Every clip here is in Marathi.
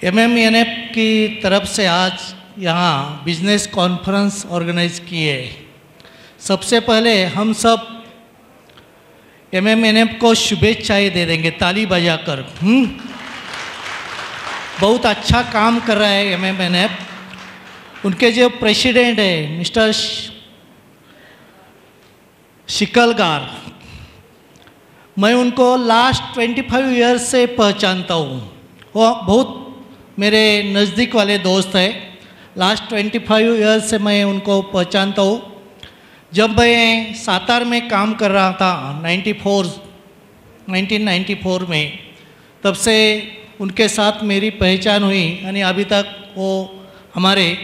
एमएमएनएफ की तरफ से आज यहाँ बिजनेस कॉन्फ्रेंस ऑर्गेनाइज की है। सबसे पहले हम सब एमएमएनएफ को शुभेच्छाएं दे देंगे ताली बजाकर। बहुत अच्छा काम कर रहा है एमएमएनएफ। उनके जो प्रेसिडेंट है मिस्टर शिकलगार, मैं उनको लास्ट 25 ईयर्स से पहचानता हूँ। वो बहुत मेरे नज़दीक वाले दोस्त हैं। लास्ट 25 ईयर्स से मैं उनको पहचानता हूँ। जब मैं सातार में काम कर रहा था 1994 में, तब से उनके साथ मेरी पहचान हुई और अभी तक वो हमारे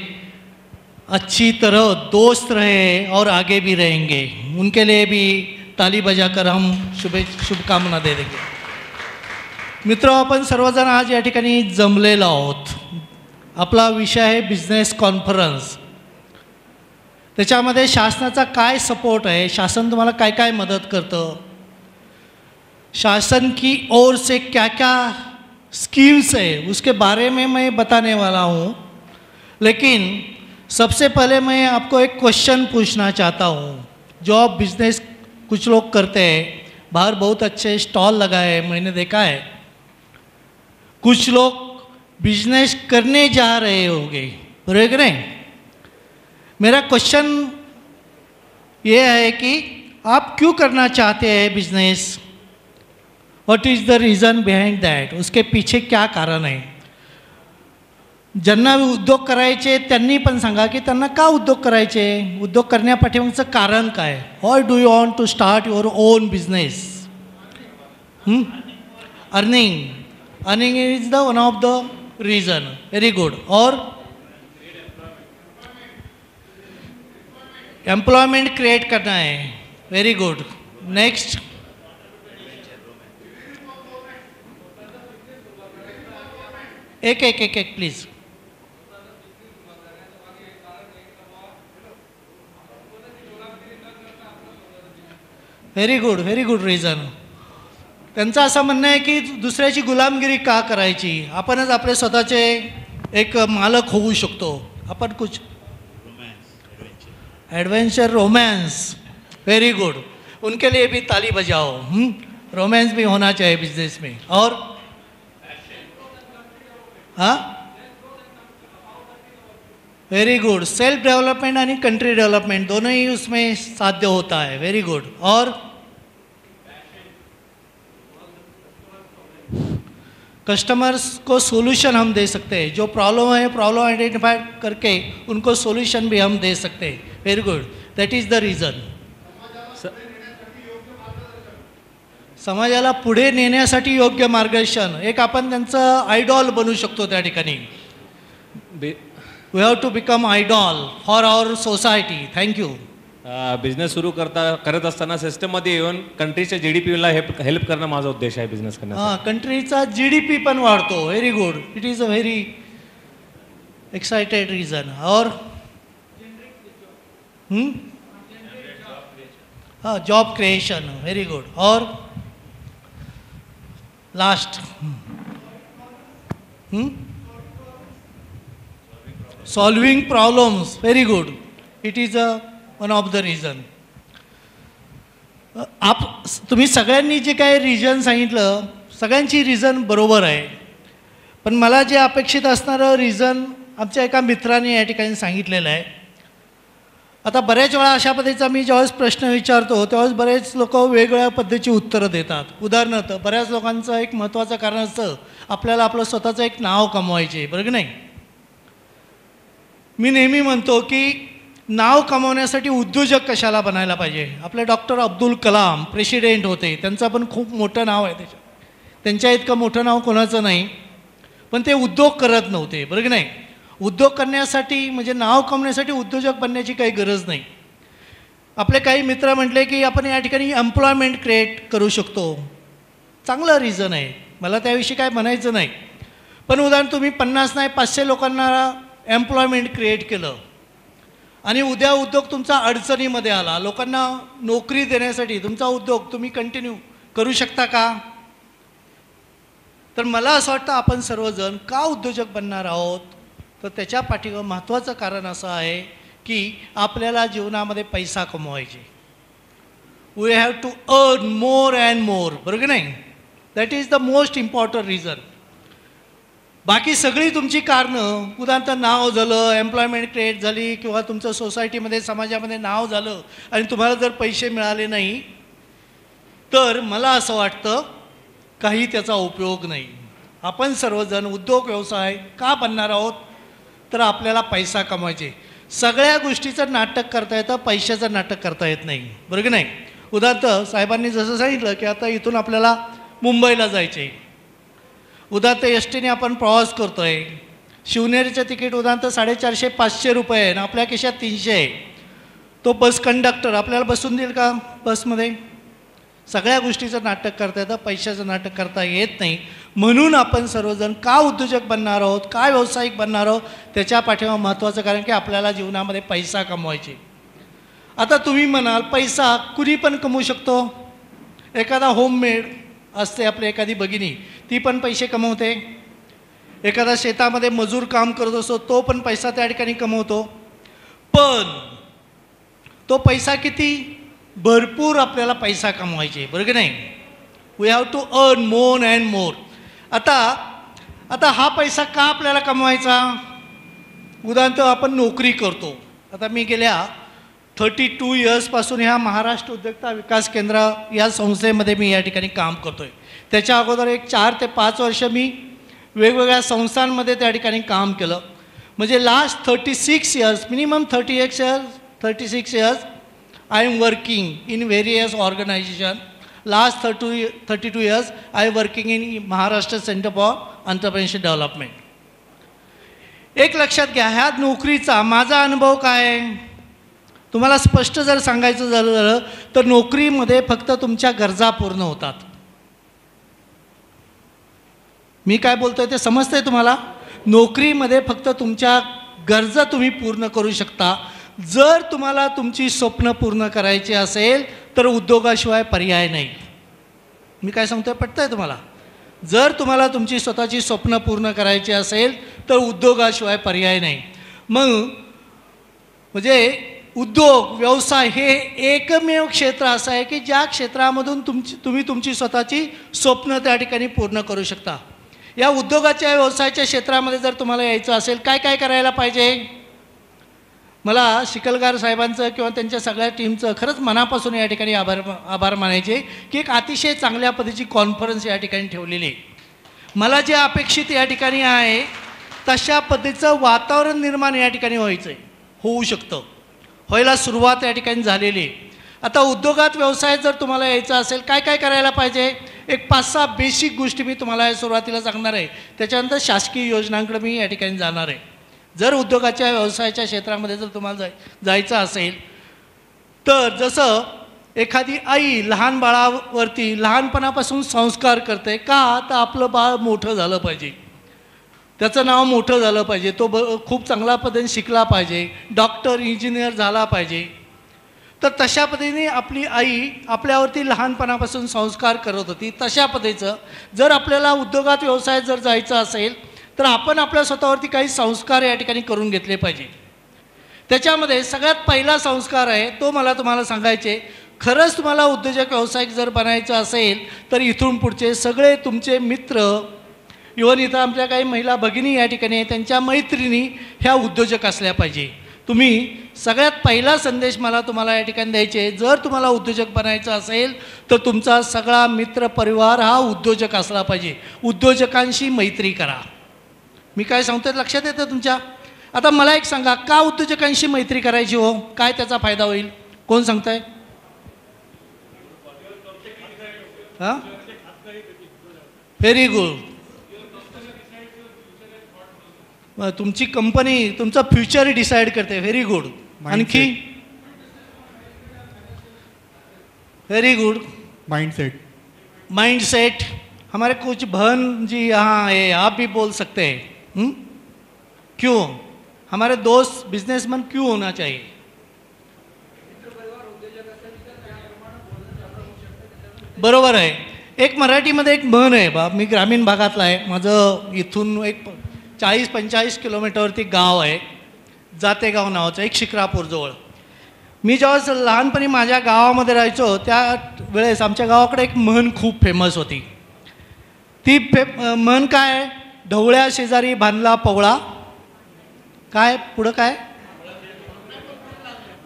अच्छी तरह दोस्त रहे और आगे भी रहेंगे। उनके लिए भी ताली बजाकर हम शुभकामना दे देंगे। मित्र, आपण सर्वजण आज या ठिकाणी जमलेलो आहोत। आपला विषय आहे बिझनेस कॉन्फरन्स। त्याच्यामध्ये शासनाचा काय सपोर्ट है, शासन तुम्हाला काय काय मदत करतं, शासन की ओर से क्या क्या स्कीम्स है, उसके बारे में मैं बताने वाला हूँ। लेकिन सबसे पहले मैं आपको एक क्वेश्चन पूछना चाहता हूँ। जो आप बिजनेस कुछ लोग करते हैं, बाहर बहुत अच्छे स्टॉल लगाए हैं, मैंने देखा है। कुछ लोग बिजनेस करने जा रहे होंगे, बरोबर नहीं? मेरा क्वेश्चन ये है कि आप क्यों करना चाहते हैं business? What is the reason behind that? उसके पीछे क्या कारण है? ज्यांना उद्योग करायचे त्यांनी पण सांगा की त्यांना का उद्योग करायचे, उद्योग करण्यापाठीमागचं कारण काय? Why do you want to start your own business? Earning is the one of the reason. Very good. और एम्प्लॉयमेंट क्रिएट करना है। Very good. नेक्स्ट, एक प्लीज। Very good reason. त्यांचं असं म्हणणं आहे की दुसऱ्याची गुलामगिरी का करायची, आपणच आपले स्वतःचे एक मालक होऊ शकतो। आपण कुछ एडवेंचर रोमांस। Very good. उनके लिए भी ताली बजाओ। रोमांस भी होना चाहिए बिजनेस में। और हाँ, वेरी गुड। सेल्फ डेवलपमेंट और कंट्री डेवलपमेंट दोनों ही उसमें साध्य होता है। Very good. और कस्टमर्स को सॉल्यूशन हम दे सकते हैं। जो प्रॉब्लम है, प्रॉब्लम आइडेंटिफाई करके उनको सॉल्यूशन भी हम दे सकते हैं। Very good. That is the reason. समाजाला पुढे नेण्यासाठी योग्य मार्गदर्शन, एक आपण त्यांचं आयडॉल बनू शकतो त्या ठिकाणी। We have to become idol for our society. Thank you. Business सुरू करत असताना सिस्टममध्ये येऊन कंट्रीच्या GDPला हेल्प करणं माझा उद्देश आहे बिझनेस करण्याचा। हां, कंट्रीचा GDP पण वाढतो। Very good. It is a very excited reason. और हाँ, जॉब क्रिएशन। Very good. और last, solving problems. Very good. It is a one of the reason. तुम्ही सगळ्यांनी जे काय रीज़न सांगितलं, सगळ्यांची रीज़न बरोबर आहे, पण मला जे अपेक्षित असणारं रीज़न आमच्या एका मित्राने या ठिकाणी सांगितलेलं आहे। आता बऱ्याच वेळा अशा पद्धतीचा मी ज्यावेळेस प्रश्न विचारतो त्यावेळेस बरेच लोक वेगवेगळ्या पद्धतीची उत्तरं देतात। उदाहरणार्थ, बऱ्याच लोकांचं एक महत्त्वाचं कारण असतं आपल्याला आपलं स्वतःचं एक नाव कमवायचे, बरं की नाही? मी नेहमी म्हणतो की नाव कमवण्यासाठी उद्योजक कशाला बनायला पाहिजे। आपले डॉक्टर अब्दुल कलाम प्रेसिडेंट होते, त्यांचं पण खूप मोठं नाव आहे त्याच्यात। त्यांच्या इतकं मोठं नाव कोणाचं नाही, पण ते उद्योग करत नव्हते, बरं की नाही? उद्योग करण्यासाठी म्हणजे नाव कमवण्यासाठी उद्योजक बनण्याची काही गरज नाही। आपले काही मित्र म्हटले की आपण या ठिकाणी एम्प्लॉयमेंट क्रिएट करू शकतो। चांगलं रीज़न आहे, मला त्याविषयी काय म्हणायचं नाही। पण उदाहरण, तुम्ही 50 नाही 500 लोकांना एम्प्लॉयमेंट क्रिएट केलं आणि उद्या उद्योग तुमचा अडचणीमध्ये आला, लोकांना नोकरी देण्यासाठी तुमचा उद्योग तुम्ही कंटिन्यू करू शकता का? तर मला असं वाटतं आपण सर्वजण का उद्योजक बनणार आहोत, तर त्याच्या पाठीवर महत्त्वाचं कारण असं आहे की आपल्याला जीवनामध्ये पैसा कमवायचे. We have to earn more and more, बरोबर की नाही? That is the most important reason. बाकी सगळी तुमची कारणं, उदाहरणार्थ नाव झालं, एम्प्लॉयमेंट क्रिएट झाली, किंवा तुमचं सोसायटीमध्ये समाजामध्ये नाव झालं आणि तुम्हाला जर पैसे मिळाले नाही, तर मला असं वाटतं काही त्याचा उपयोग नाही. आपण सर्वजण उद्योग व्यवसाय का बनणार आहोत, तर आपल्याला पैसा कमवायचे. सगळ्या गोष्टीचं नाटक करता येतं, पैशाचं नाटक करता येत नाही, बरोबर की नाही? उदाहरणार्थ साहेबांनी जसं सांगितलं की आता इथून आपल्याला मुंबईला जायचं आहे. उदाहरणार्थ एस टीने आपण प्रवास करतो आहे, शिवनेरीचं तिकीट उदाहरणार्थ 450-500 रुपये आहे आणि आपल्या खिशात 300 आहे. तो बस कंडक्टर आपल्याला बसून देईल का बसमध्ये? सगळ्या गोष्टीचं नाटक करता येतं, पैशाचं नाटक करता येत नाही. म्हणून आपण सर्वजण का उद्योजक बनणार आहोत, काय व्यावसायिक बनणार आहोत, त्याच्या पाठीमागे महत्त्वाचं कारण की आपल्याला जीवनामध्ये पैसा कमवायचे. आता तुम्ही म्हणाल पैसा कुणी पण कमवू शकतो. एखादा होममेड असते आपली एखादी भगिनी, ती पण पैसे कमवते. एखादा शेतामध्ये मजूर काम करत असतो, तो पण पैसा त्या ठिकाणी कमवतो. पण तो पैसा किती? भरपूर आपल्याला पैसा कमवायचे, बरोबर की नाही? We have to earn more and more. आता हा पैसा का आपल्याला कमवायचा? उदाहरणार्थ आपण नोकरी करतो. आता मी गेल्या 32 इयर्सपासून ह्या महाराष्ट्र उद्योजकता विकास केंद्र या संस्थेमध्ये मी या ठिकाणी काम करतो आहे. त्याच्या अगोदर एक 4 ते 5 वर्ष मी वेगवेगळ्या संस्थांमध्ये त्या ठिकाणी काम केलं. म्हणजे last 36 years, minimum 36 years I am working in various organizations. Last 32 years I am working in Maharashtra Center for Entrepreneurship Development. एक लक्षात घ्या, ह्या नोकरीचा माझा अनुभव काय आहे तुम्हाला स्पष्ट जर सांगायचं झालं तर नोकरीमध्ये फक्त तुमच्या गरजा पूर्ण होतात. मी काय बोलतोय ते समजतंय तुम्हाला? नोकरीमध्ये फक्त तुमच्या गरजा तुम्ही पूर्ण करू शकता. जर तुम्हाला तुमची स्वप्न पूर्ण करायची असेल तर उद्योगाशिवाय पर्याय नाही. मी काय सांगतोय पटतंय तुम्हाला? जर तुम्हाला तुमची स्वतःची स्वप्न पूर्ण करायची असेल तर उद्योगाशिवाय पर्याय नाही. मग म्हणजे उद्योग व्यवसाय हे एकमेव क्षेत्र असं आहे की ज्या क्षेत्रामधून तुम्ही तुमची स्वतःची स्वप्न त्या ठिकाणी पूर्ण करू शकता. या उद्योगाच्या व्यवसायाच्या क्षेत्रामध्ये जर तुम्हाला यायचं असेल काय काय करायला पाहिजे? मला शिकलगार साहेबांचं किंवा त्यांच्या सगळ्या टीमचं खरंच मनापासून या ठिकाणी आभार मानायचे की एक अतिशय चांगल्या पद्धतीची कॉन्फरन्स या ठिकाणी ठेवलेली आहे. मला जे अपेक्षित या ठिकाणी आहे तशा पद्धतीचं वातावरण निर्माण या ठिकाणी व्हायचं आहे, होऊ शकतं, व्हायला सुरुवात या ठिकाणी झालेली आहे. आता उद्योगात व्यवसायात जर तुम्हाला यायचं असेल काय काय करायला पाहिजे? एक 5-6 बेसिक गोष्टी मी तुम्हाला सुरुवातीला सांगणार आहे. त्याच्यानंतर शासकीय योजनांकडे मी या ठिकाणी जाणार आहे. जर उद्योगाच्या व्यवसायाच्या क्षेत्रामध्ये जर तुम्हाला जायचं असेल तर जसं एखादी आई लहान बाळावरती लहानपणापासून संस्कार करते का, तर आपलं बाळ मोठं झालं पाहिजे, त्याचं नाव मोठं झालं पाहिजे, तो खूप चांगल्या पद्धतीने शिकला पाहिजे, डॉक्टर इंजिनियर झाला पाहिजे. तर तशा पद्धतीने आपली आई आपल्यावरती लहानपणापासून संस्कार करत होती. तशा पद्धतीचं जर आपल्याला उद्योगात व्यवसायात जर जायचं असेल तर आपण आपल्या स्वतःवरती काही संस्कार या ठिकाणी करून घेतले पाहिजे. त्याच्यामध्ये सगळ्यात पहिला संस्कार आहे तो मला तुम्हाला सांगायचे. खरंच तुम्हाला उद्योजक व्यावसायिक जर बनायचं असेल तर इथून पुढचे सगळे तुमचे मित्र, इव्हन इथं आमच्या काही महिला भगिनी या ठिकाणी त्यांच्या मैत्रिणी ह्या उद्योजक असल्या पाहिजे. तुम्ही सगळ्यात पहिला संदेश मला तुम्हाला या ठिकाणी द्यायचे, जर तुम्हाला उद्योजक बनायचं असेल तर तुमचा सगळा मित्रपरिवार हा उद्योजक असला पाहिजे. उद्योजकांशी मैत्री करा. मी काय सांगतोय लक्षात येतं तुमच्या? आता मला एक सांगा, का उद्योजकांशी मैत्री करायची हो? काय त्याचा फायदा होईल? कोण सांगताय? हां, व्हेरी गुड. तुमची कंपनी तुमचा फ्युचर डिसाईड करते. Very good. आणखी? Very good. माइंडसेट. हमारे कुछ बहन जी यहाँ है, आप भी बोल सकते हैं. क्यों? हमारे दोस्त बिजनेसमैन क्यों होना चाहिए? बरोबर आहे. एक मराठीमध्ये एक म्हण आहे बा, मी ग्रामीण भागातला आहे, माझं इथून एक 40-45 किलोमीटरवरती गाव आहे, जातेगाव नावाचं, एक शिक्रापूरजवळ. मी जेव्हा लहानपणी माझ्या गावामध्ये राहायचो त्या वेळेस आमच्या गावाकडे एक म्हण खूप फेमस होती. ती म्हण काय? ढवळ्या शेजारी बांधला पवळा, काय पुढं काय?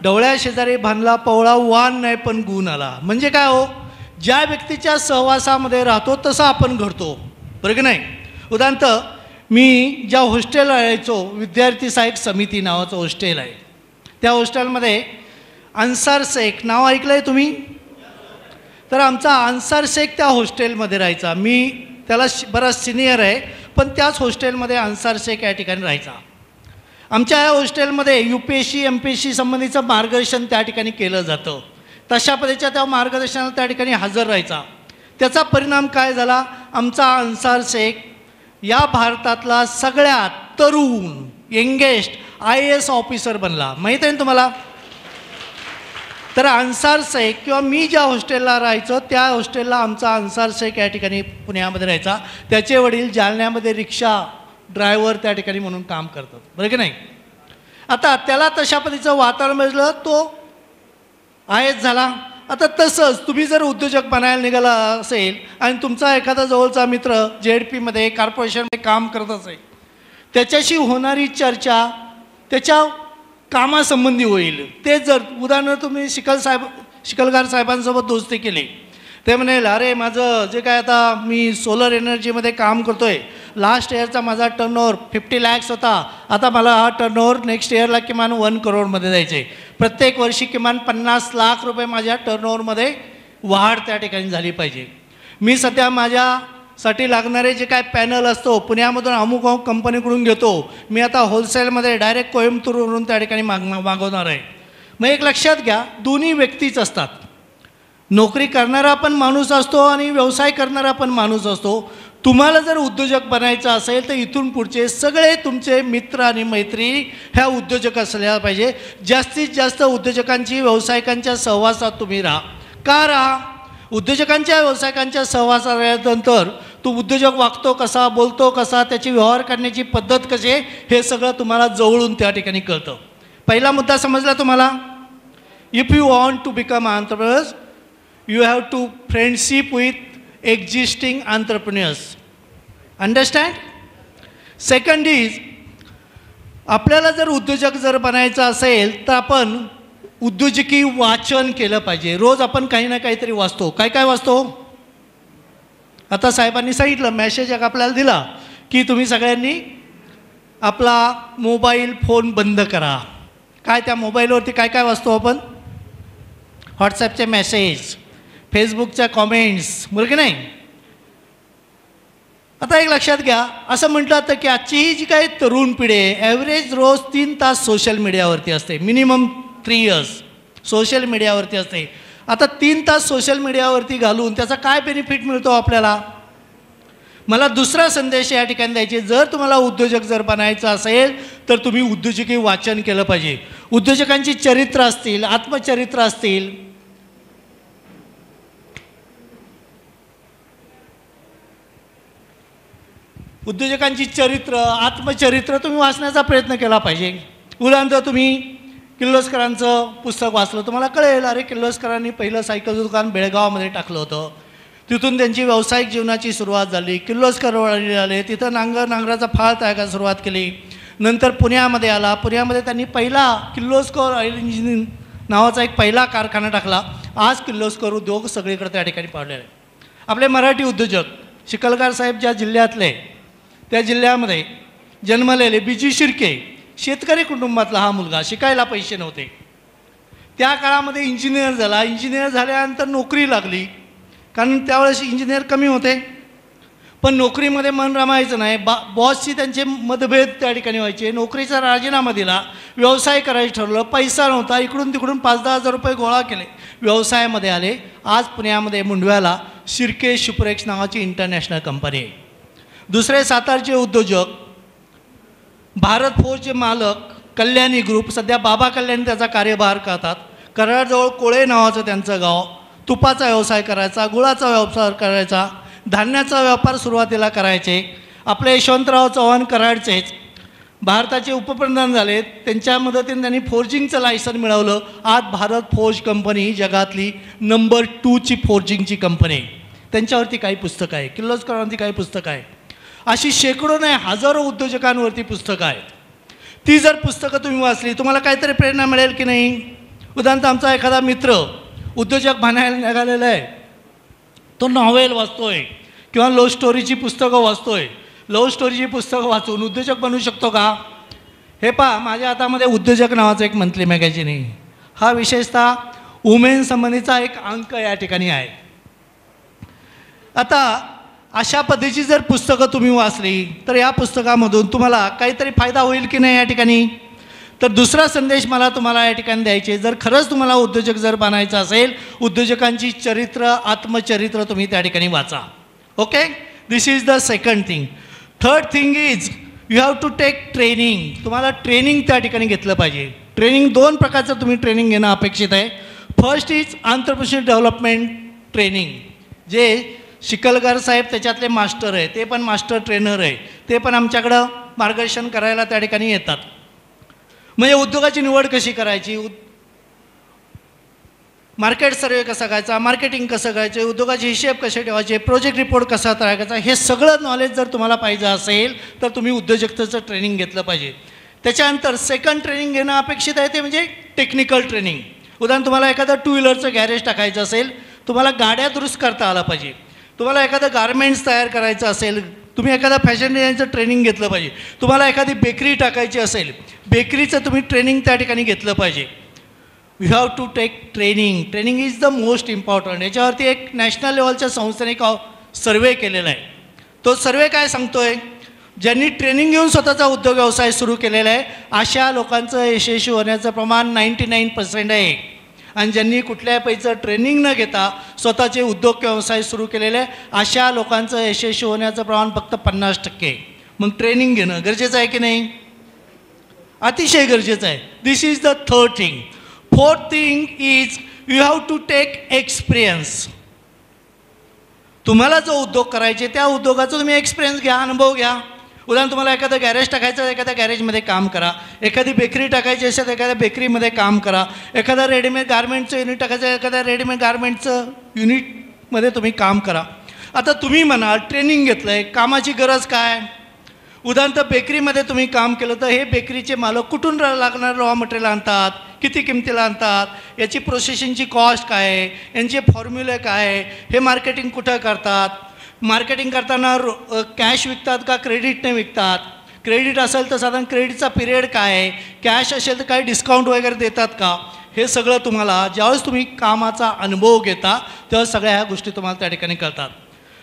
ढवळ्या शेजारी बांधला पवळा, वान नाही पण गुण आला. म्हणजे काय हो, ज्या व्यक्तीच्या सहवासामध्ये राहतो तसं आपण घडतो, बरं की नाही? उदाहरणार्थ मी ज्या हॉस्टेलला राहायचो, विद्यार्थी सहाय्यक समिती नावाचं हॉस्टेल आहे, त्या हॉस्टेलमध्ये अन्सार शेख नाव ऐकलं आहे तुम्ही? तर आमचा अन्सार शेख त्या हॉस्टेलमध्ये राहायचा. मी त्याला बराच सिनियर आहे, पण त्याच हॉस्टेलमध्ये अन्सार शेख या ठिकाणी राहायचा. आमच्या या हॉस्टेलमध्ये UPSC MPSC संबंधीचं मार्गदर्शन त्या ठिकाणी केलं जातं. तशा पद्धतीच्या त्या मार्गदर्शनाला त्या ठिकाणी हजर राहायचा. त्याचा परिणाम काय झाला? आमचा अन्सार शेख या भारतातला सगळ्यात तरुण यंगेस्ट IAS ऑफिसर बनला. माहीत आहे ना तुम्हाला? तर अन्सार शेख किंवा मी ज्या हॉस्टेलला राहायचो त्या हॉस्टेलला आमचा अन्सार शेख या ठिकाणी पुण्यामध्ये राहायचा. त्याचे वडील जालन्यामध्ये रिक्षा ड्रायव्हर त्या ठिकाणी म्हणून काम करतात, बरं की नाही? आता त्याला तशा पद्धतीचं वातावरण मिळलं, तो IAS झाला. आता तसंच तुम्ही जर उद्योजक बनायला निघाला असेल आणि तुमचा एखादा जवळचा मित्र JDPमध्ये कॉर्पोरेशनमध्ये काम करत असेल, त्याच्याशी होणारी चर्चा त्याच्या कामासंबंधी होईल. ते जर उदाहरण तुम्ही शिकलगार साहेबांसोबत दोस्ती केली, ते म्हणेल अरे माझं जे काय आता मी सोलर एनर्जीमध्ये काम करतो आहे, लास्ट इयरचा माझा टर्नओव्हर 50 lakhs होता, आता मला हा टर्नओव्हर नेक्स्ट इयरला किमान 1 crore जायचं आहे. प्रत्येक वर्षी किमान 50 लाख रुपये माझ्या टर्नओव्हरमध्ये वाढ त्या ठिकाणी झाली पाहिजे. मी सध्या माझ्यासाठी लागणारे जे काय पॅनल असतो पुण्यामधून अमुक कंपनीकडून घेतो, मी आता होलसेलमध्ये डायरेक्ट कोइंबतूरवरून त्या ठिकाणी मागवणार आहे. मग एक लक्षात घ्या, दोन्ही व्यक्तीच असतात. नोकरी करणारा पण माणूस असतो आणि व्यवसाय करणारा पण माणूस असतो. तुम्हाला जर उद्योजक बनायचं असेल तर इथून पुढचे सगळे तुमचे मित्र आणि मैत्रिणी ह्या उद्योजक असल्या पाहिजे. जास्तीत जास्त उद्योजकांची व्यावसायिकांच्या सहवासात तुम्ही राहा. का राहा? उद्योजकांच्या व्यावसायिकांच्या सहवासात राहिल्यानंतर तो उद्योजक वागतो कसा, बोलतो कसा, त्याची व्यवहार करण्याची पद्धत कशी आहे, हे सगळं तुम्हाला जवळून त्या ठिकाणी कळतं. पहिला मुद्दा समजला तुम्हाला? If you want to become entrepreneurs you have to friendship with existing entrepreneurs. Understand? Second is, आपल्याला जर उद्योजक जर बनायचं असेल तर आपण उद्योजकी वाचन केलं पाहिजे. रोज आपण काही ना काहीतरी वाचतो. काय काय वाचतो? आता साहेबांनी सांगितलं, मेसेज आपल्याला दिला की तुम्ही सगळ्यांनी आपला मोबाईल फोन बंद करा. काय त्या मोबाईलवरती काय काय वाचतो आपण? व्हॉट्सॲपचे मेसेज, फेसबुकच्या कॉमेंट्स, बरं की नाही? आता एक लक्षात घ्या, असं म्हटलं जातं की आजची ही जी काही तरुण पिढी आहे, ॲव्हरेज रोज 3 तास सोशल मीडियावरती असते. मिनिमम 3 years सोशल मीडियावरती असते. आता 3 तास सोशल मीडियावरती घालून त्याचा काय बेनिफिट मिळतो आपल्याला? मला दुसरा संदेश या ठिकाणी द्यायचे, जर तुम्हाला उद्योजक जर बनायचं असेल तर तुम्ही उद्योजकी वाचन केलं पाहिजे. उद्योजकांची चरित्र असतील, आत्मचरित्र असतील, उद्योजकांची चरित्र, आत्मचरित्र तुम्ही वाचण्याचा प्रयत्न केला पाहिजे. उदाहरणार्थ तुम्ही किर्लोस्करांचं पुस्तक वाचलं, तुम्हाला कळेल अरे किर्लोस्करांनी पहिलं सायकलचं दुकान बेळगावमध्ये टाकलं होतं. तिथून त्यांची व्यावसायिक जीवनाची सुरुवात झाली. किर्लोस्कर आले, तिथं नांगराचा फाळ तयारायला सुरुवात केली. नंतर पुण्यामध्ये आला. पुण्यामध्ये त्यांनी पहिला किर्लोस्कर ऑइल इंजिनिअरिंग नावाचा एक पहिला कारखाना टाकला. आज किर्लोस्कर उद्योग सगळीकडे त्या ठिकाणी पाडलेला आहे. आपले मराठी उद्योजक शिकलगार साहेब ज्या जिल्ह्यातले, त्या जिल्ह्यामध्ये जन्मलेले BG शिर्के, शेतकरी कुटुंबातला हा मुलगा, शिकायला पैसे नव्हते. त्या काळामध्ये इंजिनियर झाला. इंजिनियर झाल्यानंतर नोकरी लागली, कारण त्यावेळेस इंजिनियर कमी होते. पण नोकरीमध्ये मन रमायचं नाही. बॉसशी त्यांचे मतभेद त्या ठिकाणी व्हायचे. नोकरीचा राजीनामा दिला, व्यवसाय करायचं ठरवलं. पैसा नव्हता, इकडून तिकडून 5-10 हजार रुपये गोळा केले, व्यवसायामध्ये आले. आज पुण्यामध्ये मुंडव्याला शिर्के शिपरेक्स नावाची इंटरनॅशनल कंपनी आहे. दुसरे सातारचे उद्योजक भारत फोर्जचे मालक कल्याणी ग्रुप, सध्या बाबा कल्याणी त्याचा कार्यभार करतात. कराडजवळ कोळे नावाचं त्यांचं गाव, तुपाचा व्यवसाय करायचा, गुळाचा व्यवसाय करायचा, धान्याचा व्यापार सुरुवातीला करायचे. आपले यशवंतराव चव्हाण कराडचेच भारताचे उपप्रधान झाले, त्यांच्या मदतीने त्यांनी फोर्जिंगचं लायसन मिळवलं. आज भारत फोर्ज कंपनी ही जगातली नंबर 2ची फोर्जिंगची कंपनी आहे. त्यांच्यावरती काही पुस्तकं आहे, किर्लोस्करांवरती काही पुस्तकं आहे, अशी शेकडो नाही हजारो उद्योजकांवरती पुस्तकं आहेत. ती जर पुस्तकं तुम्ही वाचली तुम्हाला काहीतरी प्रेरणा मिळेल की नाही. उदाहरणार्थ आमचा एखादा मित्र उद्योजक बनायला निघालेला आहे, तो नॉवेल वाचतोय किंवा लव्ह स्टोरीची पुस्तकं वाचतोय. लव्ह स्टोरीची पुस्तकं वाचून उद्योजक बनू शकतो का? हे पहा, माझ्या हातामध्ये उद्योजक नावाचं एक मंथली मॅगॅझिन आहे. हा विशेषतः वुमेन संबंधीचा एक अंक या ठिकाणी आहे. आता अशा पद्धतीची जर पुस्तकं तुम्ही वाचली तर या पुस्तकामधून तुम्हाला काहीतरी फायदा होईल की नाही या ठिकाणी. तर दुसरा संदेश मला तुम्हाला या ठिकाणी द्यायचे, जर खरंच तुम्हाला उद्योजक जर बनायचं असेल, उद्योजकांची चरित्र, आत्मचरित्र तुम्ही त्या ठिकाणी वाचा. Okay, this is the second thing. Third thing is you have to take training. तुम्हाला ट्रेनिंग त्या ठिकाणी घेतलं पाहिजे. ट्रेनिंग 2 प्रकारचं तुम्ही ट्रेनिंग घेणं अपेक्षित आहे. First is entrepreneurship development training, जे शिकलकर साहेब त्याच्यातले मास्टर आहे, ते पण मास्टर ट्रेनर आहे, ते पण आमच्याकडं मार्गदर्शन करायला त्या ठिकाणी येतात. म्हणजे उद्योगाची निवड कशी करायची, मार्केट सर्वे कसा करायचा, मार्केटिंग कसं करायचं, उद्योगाचे हिशेब कसे ठेवायचे, प्रोजेक्ट रिपोर्ट कसा तयार करायचा, हे सगळं नॉलेज जर तुम्हाला पाहिजे असेल तर तुम्ही उद्योजकतेचं ट्रेनिंग घेतलं पाहिजे. त्याच्यानंतर सेकंड ट्रेनिंग घेणं अपेक्षित आहे ते म्हणजे टेक्निकल ट्रेनिंग. उदाहरण तुम्हाला एखादं 2 व्हीलरचं गॅरेज टाकायचं असेल, तुम्हाला गाड्या दुरुस्त करता आला पाहिजे. तुम्हाला एखादं गारमेंट्स तयार करायचं असेल, तुम्ही एखादा फॅशन डिझाईनचं ट्रेनिंग घेतलं पाहिजे. तुम्हाला एखादी बेकरी टाकायची असेल, बेकरीचं तुम्ही ट्रेनिंग त्या ठिकाणी घेतलं पाहिजे. You have to take training. Training is the most important. याच्यावरती एक नॅशनल लेवलच्या संस्थेने एक सर्वे केलेला आहे. तो सर्वे काय सांगतोय, ज्यांनी ट्रेनिंग घेऊन स्वतःचा उद्योग व्यवसाय सुरू केलेला आहे अशा लोकांचं यशस्वी होण्याचं प्रमाण 99% आहे. आणि ज्यांनी कुठल्याही पैचं ट्रेनिंग न घेता स्वतःचे उद्योग व्यवसाय सुरू केलेले आहे अशा लोकांचं यशस्वी होण्याचं प्रमाण फक्त 50% आहे. मग ट्रेनिंग घेणं गरजेचं आहे की नाही? अतिशय गरजेचं आहे. This is the third thing. Fourth thing is you have to take experience. तुम्हाला जो उद्योग करायचे त्या उद्योगाचा तुम्ही एक्सपिरियन्स घ्या, अनुभव घ्या. उदाहरण तुम्हाला एखादं गॅरेज टाकायचं, एखाद्या गॅरेजमध्ये काम करा. एखादी बेकरी टाकायची असेल तर एखाद्या बेकरीमध्ये काम करा. एखादा रेडीमेड गारमेंटचं युनिट टाकायचं, एखाद्या रेडीमेड गारमेंटचं युनिटमध्ये तुम्ही काम करा. आता तुम्ही म्हणाल ट्रेनिंग घेतलं आहे, कामाची गरज काय? उदाहरणार्थ बेकरीमध्ये तुम्ही काम केलं तर हे बेकरीचे मालक कुठून लागणारं रॉ मटेरियल आणतात, किती किमतीला आणतात, याची प्रोसेसिंगची कॉस्ट काय आहे, यांचे फॉर्म्युले काय आहे, हे मार्केटिंग कुठं करतात, मार्केटिंग करताना कॅश विकतात का क्रेडिटने विकतात, क्रेडिट असेल तर साधारण क्रेडिटचा पिरियड काय आहे, कॅश असेल तर काही डिस्काउंट वगैरे देतात का, हे सगळं तुम्हाला ज्यावेळेस तुम्ही कामाचा अनुभव घेता तेव्हा सगळ्या ह्या गोष्टी तुम्हाला त्या ठिकाणी कळतात.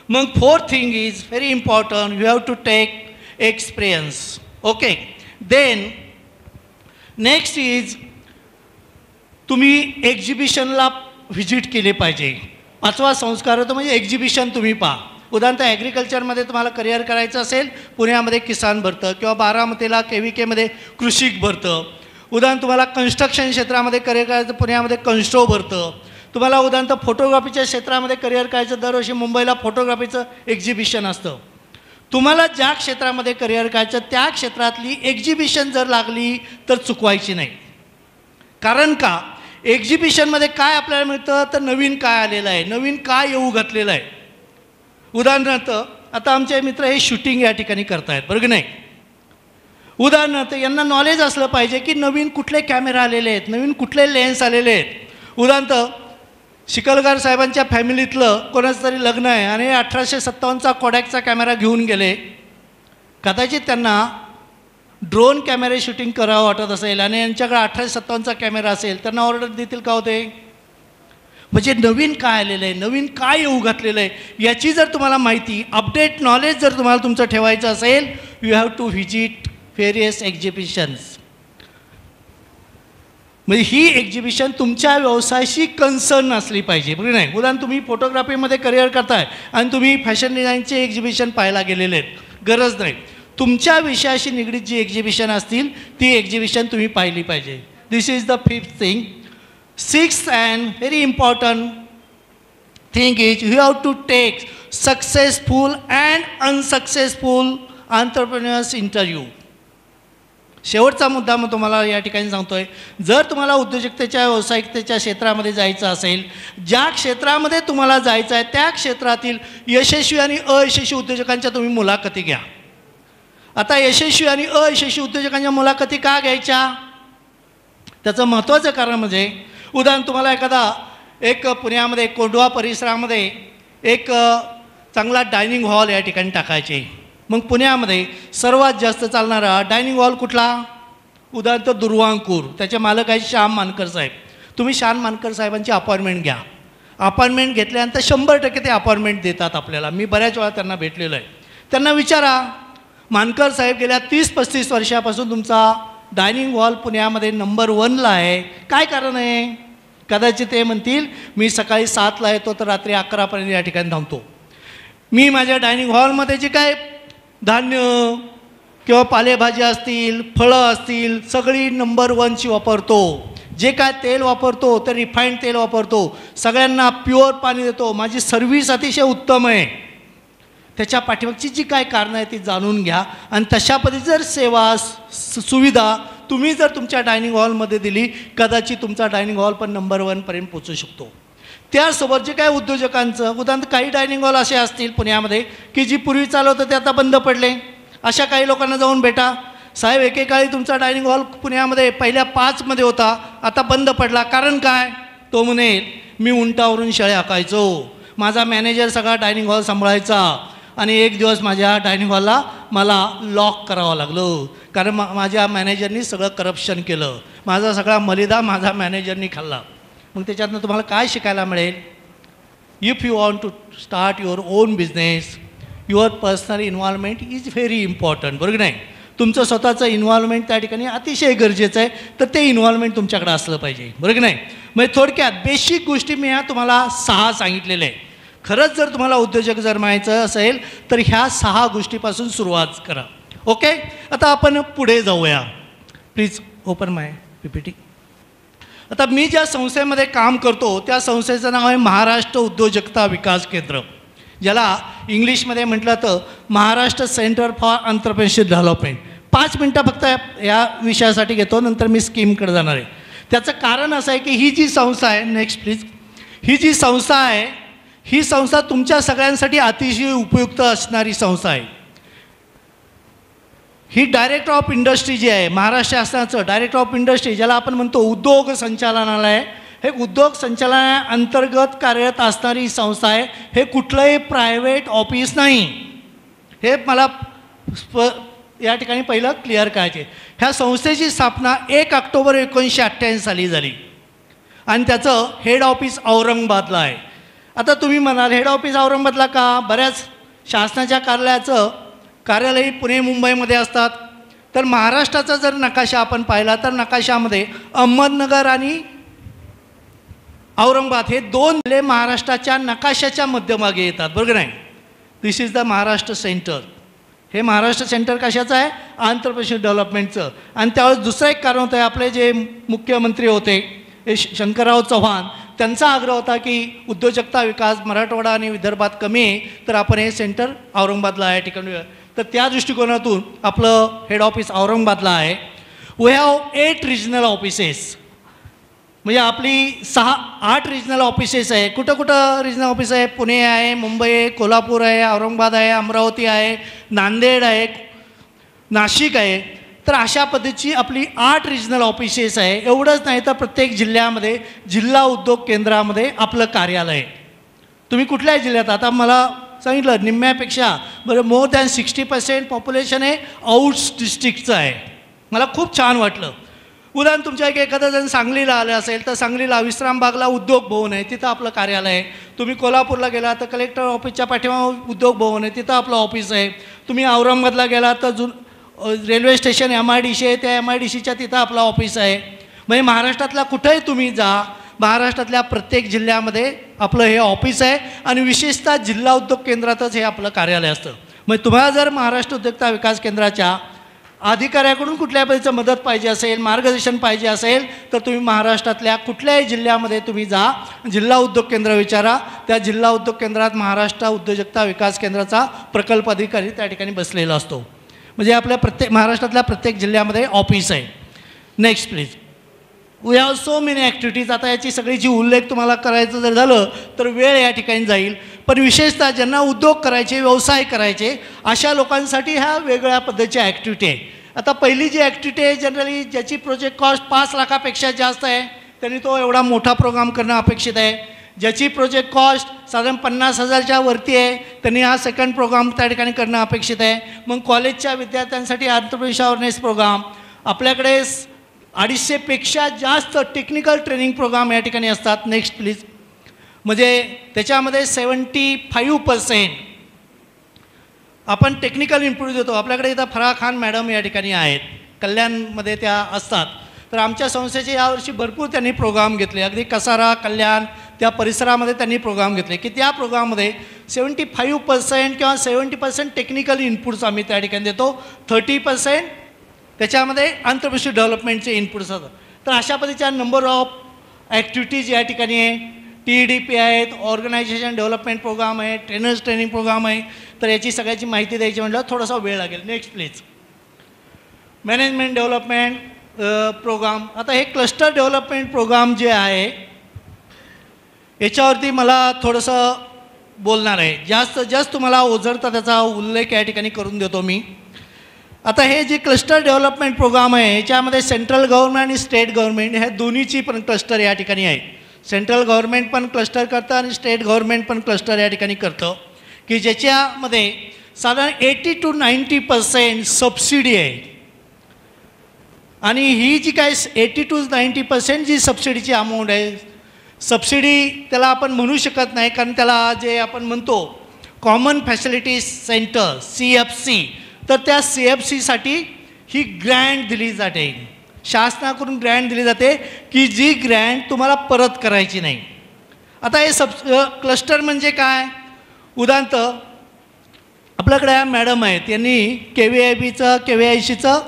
मग fourth thing is very important, you have to take experience. Okay, then next is तुम्ही एक्झिबिशनला व्हिजिट केले पाहिजे. 5वा संस्कार होतो म्हणजे एक्झिबिशन तुम्ही पहा. उदाहरणार्थ ॲग्रिकल्चरमध्ये तुम्हाला करिअर करायचं असेल, पुण्यामध्ये किसान भरतं किंवा बारामतीला KVKमध्ये कृषिक भरतं. उदाहरण तुम्हाला कन्स्ट्रक्शन क्षेत्रामध्ये करिअर करायचं, पुण्यामध्ये कन्स्ट्रो भरतं. तुम्हाला उदाहरणार्थ फोटोग्राफीच्या क्षेत्रामध्ये करिअर करायचं, दरवर्षी मुंबईला फोटोग्राफीचं एक्झिबिशन असतं. तुम्हाला ज्या क्षेत्रामध्ये करिअर करायचं त्या क्षेत्रातली एक्झिबिशन जर लागली तर चुकवायची नाही. कारण का, एक्झिबिशनमध्ये काय आपल्याला मिळतं तर नवीन काय आलेलं आहे, नवीन काय येऊ घातलेलं आहे. उदाहरणार्थ आता आमचे मित्र हे शूटिंग या ठिकाणी करतायत, बरं की नाही. उदाहरणार्थ यांना नॉलेज असलं पाहिजे की नवीन कुठले कॅमेरा आलेले आहेत, नवीन कुठले लेन्स आलेले आहेत. उदाहरणार्थ शिकलगार साहेबांच्या फॅमिलीतलं कोणाचं तरी लग्न आहे आणि 1857चा कोडॅकचा कॅमेरा घेऊन गेले. कदाचित त्यांना ड्रोन कॅमेरे शूटिंग करावं वाटत असेल आणि यांच्याकडे 1857चा कॅमेरा असेल, त्यांना ऑर्डर देतील का होते? म्हणजे नवीन काय आलेलं आहे, नवीन काय येऊ घातलेलं आहे याची जर तुम्हाला माहिती, अपडेट नॉलेज जर तुम्हाला तुमचं ठेवायचं असेल, you have to visit various exhibitions. म्हणजे ही एक्झिबिशन तुमच्या व्यवसायाशी कन्सर्न असली पाहिजे, बरोबर नाही. उदाहरण तुम्ही फोटोग्राफीमध्ये करिअर करताय आणि तुम्ही फॅशन डिझाईनचे एक्झिबिशन पाहायला गेलेले आहेत, गरज नाही. तुमच्या विषयाशी निगडीत जी एक्झिबिशन असतील ती एक्झिबिशन तुम्ही पाहिली पाहिजे. This is the fifth thing. Sixth and very important thing is you have to take successful and unsuccessful entrepreneurs interview. शेवटचा मुद्दा मग तुम्हाला या ठिकाणी सांगतोय, जर तुम्हाला उद्योजकतेच्या व्यावसायिकतेच्या क्षेत्रामध्ये जायचं असेल, ज्या क्षेत्रामध्ये तुम्हाला जायचं आहे त्या क्षेत्रातील यशस्वी आणि अयशस्वी उद्योजकांच्या तुम्ही मुलाखती घ्या. आता यशस्वी आणि अयशस्वी उद्योजकांच्या मुलाखती का घ्यायच्या? त्याचं महत्त्वाचं कारण म्हणजे उदाहरण तुम्हाला एखादा एक पुण्यामध्ये कोंढवा परिसरामध्ये एक चांगला डायनिंग हॉल या ठिकाणी टाकायचे. मग पुण्यामध्ये सर्वात जास्त चालणारा डायनिंग हॉल कुठला? उदाहरणार्थ दुर्वांकूर. त्याचे मालक आहेत श्याम मानकर साहेब. तुम्ही श्याम मानकर साहेबांची अपॉइंटमेंट घ्या. अपॉइंटमेंट घेतल्यानंतर 100% ते अपॉइंटमेंट देतात आपल्याला. मी बऱ्याच वेळा त्यांना भेटलेलो आहे. त्यांना विचारा, मानकर साहेब गेल्या 30-35 वर्षापासून तुमचा डायनिंग हॉल पुण्यामध्ये नंबर 1ला आहे, काय कारण आहे? कदाचित ते म्हणतील मी सकाळी 7ला येतो तर रात्री 11पर्यंत या ठिकाणी थांबतो. मी माझ्या डायनिंग हॉलमध्ये जे काय धान्य किंवा पालेभाज्या असतील, फळं असतील, सगळी नंबर 1ची वापरतो. जे काय तेल वापरतो ते रिफाईंड तेल वापरतो. सगळ्यांना प्युअर पाणी देतो. माझी सर्व्हिस अतिशय उत्तम आहे. त्याच्या पाठीमागची जी काय कारणं आहेत ती जाणून घ्या आणि तशा पद्धतीची जर सेवा सुविधा तुम्ही जर तुमच्या डायनिंग हॉलमध्ये दिली, कदाचित तुमचा डायनिंग हॉल पण नंबर 1पर्यंत पोचू शकतो. त्यासोबत जे काय उद्योजकांचं उदाहरण, काही डायनिंग हॉल असे असतील पुण्यामध्ये की जी पूर्वी चालवतं ते आता बंद पडले. अशा काही लोकांना जाऊन भेटा. साहेब, एकेकाळी तुमचा डायनिंग हॉल पुण्यामध्ये पहिल्या 5मध्ये होता, आता बंद पडला, कारण काय? तो म्हणेल मी उंटावरून शेळे हाकायचो, माझा मॅनेजर सगळा डायनिंग हॉल सांभाळायचा आणि एक दिवस माझ्या डायनिंग हॉलला मला लॉक करावं लागलं कारण माझ्या मॅनेजरनी सगळं करप्शन केलं. माझा सगळा मलिदा माझा मॅनेजरनी खाल्ला. मग त्याच्यातनं तुम्हाला काय शिकायला मिळेल? If you want to start your own business, your personal involvement is very important. बरोबर नाही? तुमचं स्वतःचं इन्व्हॉल्वमेंट त्या ठिकाणी अतिशय गरजेचं आहे. तर ते इन्व्हॉल्वमेंट तुमच्याकडे असलं पाहिजे. बरोबर नाही? म्हणजे थोडक्यात बेसिक गोष्टी मी ह्या तुम्हाला 6 सांगितलेल्या आहे. खरंच जर तुम्हाला उद्योजक जर म्हणायचं असेल तर ह्या 6 गोष्टीपासून सुरुवात करा. ओके, आता आपण पुढे जाऊया. Please open my PPT. आता मी ज्या संस्थेमध्ये काम करतो त्या संस्थेचं नाव आहे महाराष्ट्र उद्योजकता विकास केंद्र, ज्याला इंग्लिशमध्ये म्हटलं तर Maharashtra centre for entrepreneurship development. 5 मिनटं फक्त या विषयासाठी घेतो, नंतर मी स्कीमकडे जाणार आहे. त्याचं कारण असं आहे की ही जी संस्था आहे, नेक्स्ट प्लीज, ही जी संस्था आहे ही संस्था तुमच्या सगळ्यांसाठी अतिशय उपयुक्त असणारी संस्था आहे. ही डायरेक्टर ऑफ इंडस्ट्री जी आहे, महाराष्ट्र शासनाचं डायरेक्टर ऑफ इंडस्ट्री ज्याला आपण म्हणतो उद्योग संचालनालय, हे उद्योग संचालनालयाअंतर्गत कार्यरत असणारी संस्था आहे. हे कुठलंही प्रायव्हेट ऑफिस नाही. हे मला या ठिकाणी पहिलं क्लिअर करायचे. ह्या संस्थेची स्थापना 1 ऑक्टोबर 1988 साली झाली आणि त्याचं हेड ऑफिस औरंगाबादला आहे. आता तुम्ही म्हणाल हेड ऑफिस औरंगाबादला का? बऱ्याच शासनाच्या कार्यालयी पुणे मुंबईमध्ये असतात. तर महाराष्ट्राचा जर नकाशा आपण पाहिला तर नकाशामध्ये अहमदनगर आणि औरंगाबाद हे 2 जिल्हे महाराष्ट्राच्या नकाशाच्या मध्यभागी येतात. बरोबर नाही? दिस इज द महाराष्ट्र सेंटर. हे महाराष्ट्र सेंटर कशाचं आहे? एंटरप्रेन्योरशिप डेव्हलपमेंटचं. आणि त्यावेळेस दुसरं एक कारण होतं, आपले जे मुख्यमंत्री होते शंकरराव चव्हाण, त्यांचा आग्रह होता की उद्योजकता विकास मराठवाडा आणि विदर्भात कमी आहे, तर आपण हे सेंटर औरंगाबादला या ठिकाणी. तर त्या दृष्टिकोनातून आपलं हेड ऑफिस औरंगाबादला आहे. वी हॅव 8 रिजनल ऑफिसेस, म्हणजे आपली 8 रिजनल ऑफिसेस आहे. कुठं कुठं रिजनल ऑफिस आहे? पुणे आहे, मुंबई आहे, कोल्हापूर आहे, औरंगाबाद आहे, अमरावती आहे, नांदेड आहे, नाशिक आहे. तर अशा पद्धतीची आपली 8 रिजनल ऑफिसेस आहे. एवढंच नाही तर प्रत्येक जिल्ह्यामध्ये जिल्हा उद्योग केंद्रामध्ये आपलं कार्यालय आहे. तुम्ही कुठल्याही जिल्ह्यात, आता मला सांगितलं निम्म्यापेक्षा मोर दॅन 60% पॉप्युलेशन हे आउट्स डिस्ट्रिक्टचं आहे. मला खूप छान वाटलं. उदाहरण तुमच्या एखादा जण सांगलीला आलं असेल तर सांगलीला विश्रामबागला उद्योग भवन आहे, तिथं आपलं कार्यालय आहे. तुम्ही कोल्हापूरला गेला तर कलेक्टर ऑफिसच्या पाठीमागे उद्योग भवन आहे, तिथं आपलं ऑफिस आहे. तुम्ही औरंगाबादला गेला तर रेल्वे स्टेशन MIDC आहे, त्या MIDCच्या तिथं आपलं ऑफिस आहे. म्हणजे महाराष्ट्रातला कुठंही तुम्ही जा, महाराष्ट्रातल्या प्रत्येक जिल्ह्यामध्ये आपलं हे ऑफिस आहे आणि विशेषतः जिल्हा उद्योग केंद्रातच हे आपलं कार्यालय असतं. म्हणजे तुम्हाला जर महाराष्ट्र उद्योजकता विकास केंद्राच्या अधिकाऱ्याकडून कुठल्या पद्धतीचं मदत पाहिजे असेल, मार्गदर्शन पाहिजे असेल तर तुम्ही महाराष्ट्रातल्या कुठल्याही जिल्ह्यामध्ये तुम्ही जा, जिल्हा उद्योग केंद्र विचारा. त्या जिल्हा उद्योग केंद्रात महाराष्ट्र उद्योजकता विकास केंद्राचा प्रकल्प अधिकारी त्या ठिकाणी बसलेला असतो. म्हणजे आपल्या महाराष्ट्रातल्या प्रत्येक जिल्ह्यामध्ये ऑफिस आहे. Next please. We have so many activities. आता याची सगळीची उल्लेख तुम्हाला करायचं जर झालं तर वेळ या ठिकाणी जाईल. पण विशेषतः ज्यांना उद्योग करायचे, व्यवसाय करायचे अशा लोकांसाठी ह्या वेगळ्या पद्धतीच्या ॲक्टिव्हिटी आहे. आता पहिली जी ॲक्टिव्हिटी आहे जनरली ज्याची प्रोजेक्ट कॉस्ट 5 लाखापेक्षा जास्त आहे त्यांनी तो एवढा मोठा प्रोग्राम करणं अपेक्षित आहे. ज्याची प्रोजेक्ट कॉस्ट साधारण 50,000च्या वरती आहे त्यांनी हा सेकंड प्रोग्राम त्या ठिकाणी करणं अपेक्षित आहे. मग कॉलेजच्या विद्यार्थ्यांसाठी एंटरप्रेन्योरशिप अवेअरनेस प्रोग्राम. आपल्याकडे 250पेक्षा जास्त टेक्निकल ट्रेनिंग प्रोग्राम या ठिकाणी असतात. Next please. म्हणजे त्याच्यामध्ये 75% आपण टेक्निकल इनपुट देतो. आपल्याकडे इथं फराह खान मॅडम या ठिकाणी आहेत, कल्याणमध्ये त्या असतात. तर आमच्या संस्थेचे यावर्षी भरपूर त्यांनी प्रोग्राम घेतले. अगदी कसारा, कल्याण त्या परिसरामध्ये त्यांनी प्रोग्राम घेतले की त्या प्रोग्राममध्ये 75% किंवा 70% टेक्निकल इनपुट्स आम्ही त्या ठिकाणी देतो. 30% त्याच्यामध्ये एंटरप्रेन्योरशिप डेव्हलपमेंटचे इनपुट्स असतात. तर अशा पद्धतीच्या नंबर ऑफ ॲक्टिव्हिटीज या ठिकाणी आहे. TEDP आहेत, ऑर्गनायझेशन डेव्हलपमेंट प्रोग्राम आहे, ट्रेनर्स ट्रेनिंग प्रोग्राम आहे. तर याची सगळ्याची माहिती द्यायची म्हटलं थोडासा वेळ लागेल. Next please. Management development programme. आता हे क्लस्टर डेव्हलपमेंट प्रोग्राम जे आहे याच्यावरती मला थोडंसं बोलणार आहे. जास्त तुम्हाला ओझरता त्याचा उल्लेख या ठिकाणी करून देतो मी. आता हे जे क्लस्टर डेव्हलपमेंट प्रोग्राम आहे याच्यामध्ये सेंट्रल गव्हर्नमेंट आणि स्टेट गव्हर्नमेंट ह्या दोन्हीची पण क्लस्टर या ठिकाणी आहे. सेंट्रल गव्हर्नमेंट पण क्लस्टर करतं आणि स्टेट गव्हर्नमेंट पण क्लस्टर या ठिकाणी करतं की ज्याच्यामध्ये साधारण 80 to 90% सबसिडी आहे. आणि ही जी काय 80 to 90% जी सबसिडीची अमाऊंट आहे, सबसिडी त्याला आपण म्हणू शकत नाही कारण त्याला जे आपण म्हणतो कॉमन फॅसिलिटीज सेंटर CFC, तर त्या CFCसाठी ही ग्रँट दिली जाते. शासनाकडून ग्रँट दिली जाते की जी ग्रँट तुम्हाला परत करायची नाही. आता हे क्लस्टर म्हणजे काय? उदाहरणार्थ आपल्याकडे या मॅडम आहेत, यांनी KVICचं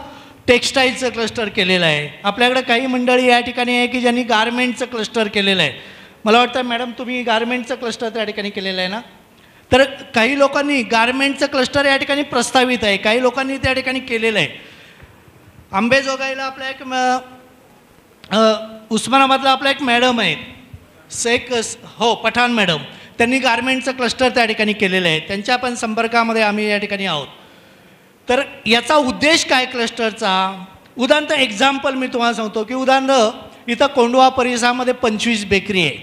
टेक्स्टाईलचं क्लस्टर केलेलं आहे. आपल्याकडे काही मंडळी या ठिकाणी आहे की ज्यांनी गारमेंटचं क्लस्टर केलेलं आहे. मला वाटतं मॅडम तुम्ही गारमेंटचं क्लस्टर त्या ठिकाणी केलेलं आहे ना. तर काही लोकांनी गारमेंटचं क्लस्टर या ठिकाणी प्रस्तावित आहे, काही लोकांनी त्या ठिकाणी केलेलं आहे. अंबेजोगाईला आपल्या एक उस्मानाबादला आपल्या एक मॅडम आहेत पठाण मॅडम, त्यांनी गारमेंटचं क्लस्टर त्या ठिकाणी केलेलं आहे. त्यांच्या पण संपर्कामध्ये आम्ही या ठिकाणी आहोत. तर याचा उद्देश काय क्लस्टरचा? उदाहरणार्थ एक्झाम्पल मी तुम्हाला सांगतो की उदाहरण इथं कोंडवा परिसरामध्ये 25 बेकरी आहे.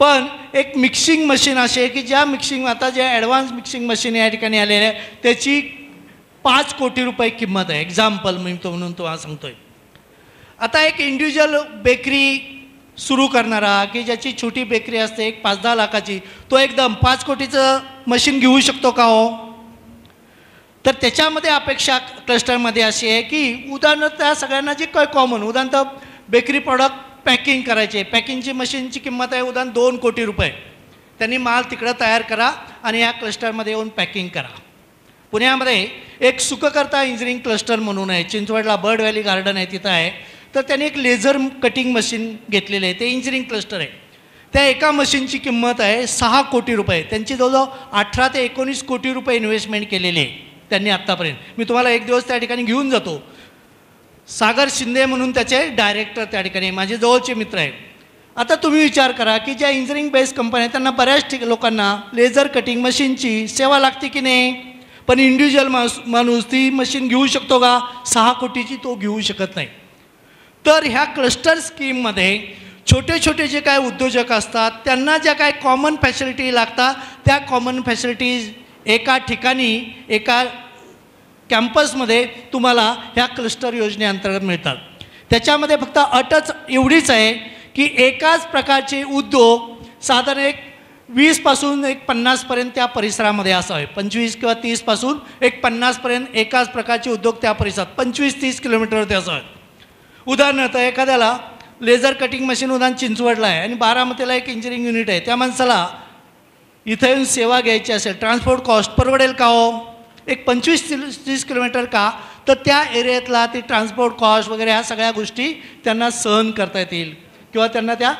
पण एक मिक्सिंग मशीन अशी आहे की ज्या आता ज्या ॲडव्हान्स मिक्सिंग मशीन या ठिकाणी आलेल्या आहे त्याची 5 कोटी रुपये किंमत आहे. एक्झाम्पल मी तो म्हणून तुम्हाला सांगतोय. आता एक इंडिव्हिज्युअल बेकरी सुरू करणारा की ज्याची छोटी बेकरी असते एक 5-10 लाखाची, तो एकदम 5 कोटीचं मशीन घेऊ शकतो का हो? तर त्याच्यामध्ये अपेक्षा क्लस्टरमध्ये अशी आहे की उदाहरणार्थ त्या सगळ्यांना जे काय कॉमन, उदाहरणार्थ बेकरी प्रॉडक्ट पॅकिंग करायचे, पॅकिंगची मशीनची किंमत आहे उदाहरण 2 कोटी रुपये. त्यांनी माल तिकडं तयार करा आणि या क्लस्टरमध्ये येऊन पॅकिंग करा. पुण्यामध्ये एक सुखकर्ता इंजिनिअरिंग क्लस्टर म्हणून आहे, चिंचवडला बर्ड व्हॅली गार्डन आहे तिथं आहे. तर त्यांनी एक लेझर कटिंग मशीन घेतलेलं आहे, ते इंजिनिअरिंग क्लस्टर आहे. त्या एका मशीनची किंमत आहे 6 कोटी रुपये. त्यांची जवळजवळ 18 ते 19 कोटी रुपये इन्व्हेस्टमेंट केलेली आहे त्यांनी आत्तापर्यंत. मी तुम्हाला एक दिवस त्या ठिकाणी घेऊन जातो. सागर शिंदे म्हणून त्याचे डायरेक्टर त्या ठिकाणी माझे जवळचे मित्र आहेत. आता तुम्ही विचार करा की ज्या इंजिनिअरिंग बेस्ड कंपन्या आहेत त्यांना बऱ्याच लोकांना लेझर कटिंग मशीनची सेवा लागते की नाही. पण इंडिव्हिज्युअल माणूस ती मशीन घेऊ शकतो का? 6 कोटीची तो घेऊ शकत नाही. तर ह्या क्लस्टर स्कीममध्ये छोटे छोटे जे काय उद्योजक असतात त्यांना ज्या काय कॉमन फॅसिलिटी लागतात त्या कॉमन फॅसिलिटीज एका ठिकाणी एका कॅम्पसमध्ये तुम्हाला ह्या क्लस्टर योजनेअंतर्गत मिळतात. त्याच्यामध्ये फक्त अटच एवढीच आहे की एकाच प्रकारचे उद्योग साधारण एक 20 पासून एक 50पर्यंत त्या परिसरामध्ये असावे. 25 किंवा 30 पासून एक 50पर्यंत एकाच प्रकारचे उद्योग त्या परिसरात 25-30 किलोमीटरवरती असावेत. उदाहरणार्थ एखाद्याला लेझर कटिंग मशीन उदाहरण चिंचवडला आहे आणि बारामतीला एक इंजिनिअरिंग युनिट आहे, त्या माणसाला इथं येऊन सेवा घ्यायची असेल ट्रान्सपोर्ट कॉस्ट परवडेल का हो? एक 25-30 किलोमीटर का, तर त्या एरियातला ते ट्रान्सपोर्ट कॉस्ट वगैरे ह्या सगळ्या गोष्टी त्यांना सहन करता येतील किंवा त्यांना त्या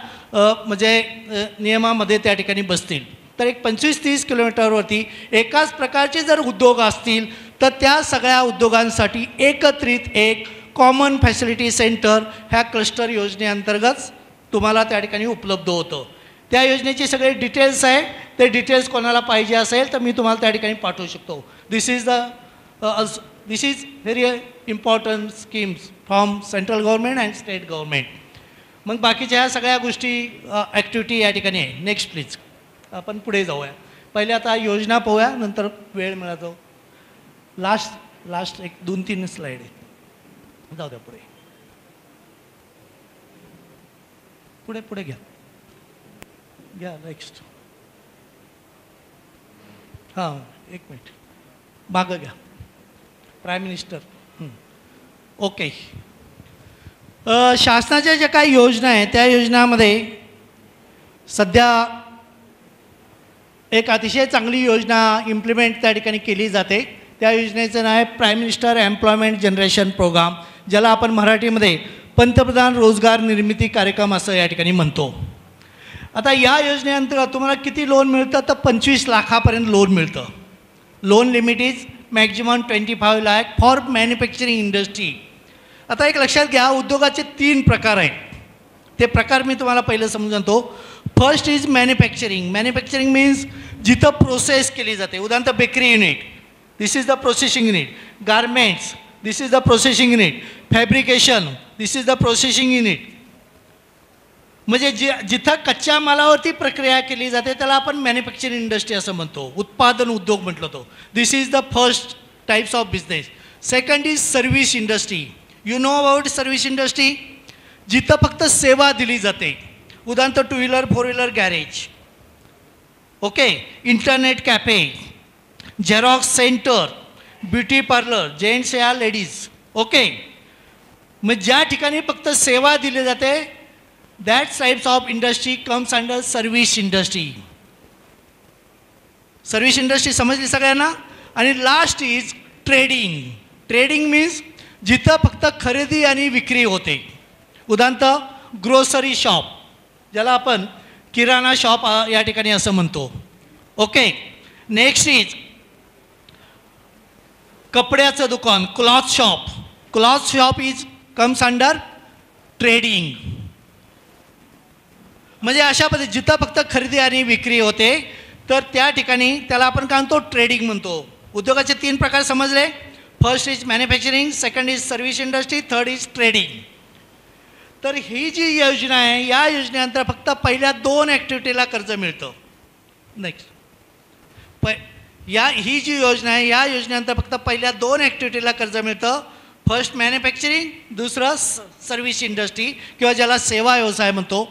नियमामध्ये त्या ठिकाणी बसतील. तर एक 25-30 किलोमीटरवरती एकाच प्रकारचे जर उद्योग असतील तर त्या सगळ्या उद्योगांसाठी एकत्रित एक कॉमन फॅसिलिटी सेंटर ह्या क्लस्टर योजनेअंतर्गत तुम्हाला त्या ठिकाणी उपलब्ध होतं. त्या योजनेचे सगळे डिटेल्स आहे, ते डिटेल्स कोणाला पाहिजे असेल तर मी तुम्हाला त्या ठिकाणी पाठवू शकतो. This is very important schemes from central government and state government. मग बाकीच्या ह्या सगळ्या गोष्टी ॲक्टिव्हिटी या ठिकाणी आहे. नेक्स्ट प्लीज, आपण पुढे जाऊया. पहिले आता योजना पाहूया, नंतर वेळ मिळातो. लास्ट एक 2-3 स्लाईड आहे, जाऊ द्या पुढे पुढे पुढे घ्या नेक्स्ट. हां, एक मिनिट मागं घ्या. Prime minister. ओके. शासनाच्या ज्या काही योजना आहेत त्या योजनामध्ये सध्या एक अतिशय चांगली योजना इम्प्लिमेंट त्या ठिकाणी केली जाते. त्या योजनेचं नाव आहे prime minister employment generation programme, ज्याला आपण मराठीमध्ये पंतप्रधान रोजगार निर्मिती कार्यक्रम असं या ठिकाणी म्हणतो. आता या योजनेअंतर्गत तुम्हाला किती लोन मिळतं तर 25 लाखापर्यंत लोन मिळतं. Loan limit is maximum 25 lakh for manufacturing industry. आता एक लक्षात घ्या, उद्योगाचे 3 प्रकार आहेत. ते प्रकार मी तुम्हाला पहिलं समजतो. First is manufacturing. Manufacturing means जिथं प्रोसेस केली जाते. उदाहरणार्थ bakery unit, this is the processing unit. Garments, this is the processing unit. Fabrication, this is the processing unit. म्हणजे जिथं कच्च्या मालावरती प्रक्रिया केली जाते त्याला आपण मॅन्युफॅक्चरिंग इंडस्ट्री असं म्हणतो, उत्पादन उद्योग म्हटलं तो. This is the first types of business. Second is service industry. You know about service industry, जिथं फक्त सेवा दिली जाते. उदाहरणार्थ 2 wheeler 4 wheeler garage, okay, internet cafe, xerox centre, beauty parlour, gents या लेडीज, ओके. मग ज्या ठिकाणी फक्त सेवा दिली जाते that types of industry comes under service industry. Service industry समजली सगळ्यांना. आणि last is trading. Trading means जिथं फक्त खरेदी आणि विक्री होते. उदाहरणार्थ ग्रोसरी शॉप, ज्याला आपण किराणा शॉप या ठिकाणी असं म्हणतो, ओके. नेक्स्ट इज कपड्याचं दुकान, cloth shop. Cloth shop is comes under trading. म्हणजे अशा पद्धती जिथं फक्त खरेदी आणि विक्री होते तर त्या ठिकाणी त्याला आपण काय म्हणतो, ट्रेडिंग म्हणतो. उद्योगाचे 3 प्रकार समजले. First is manufacturing, second is service industry, third is trading. तर ही जी योजना आहे या योजनेनंतर फक्त पहिल्या 2 ॲक्टिव्हिटीला कर्ज मिळतं. नेक्स्ट, ही जी योजना आहे या योजनेनंतर फक्त पहिल्या 2 ॲक्टिव्हिटीला कर्ज मिळतं. फर्स्ट मॅन्युफॅक्चरिंग, दुसरं सर्व्हिस इंडस्ट्री किंवा ज्याला सेवा व्यवसाय म्हणतो.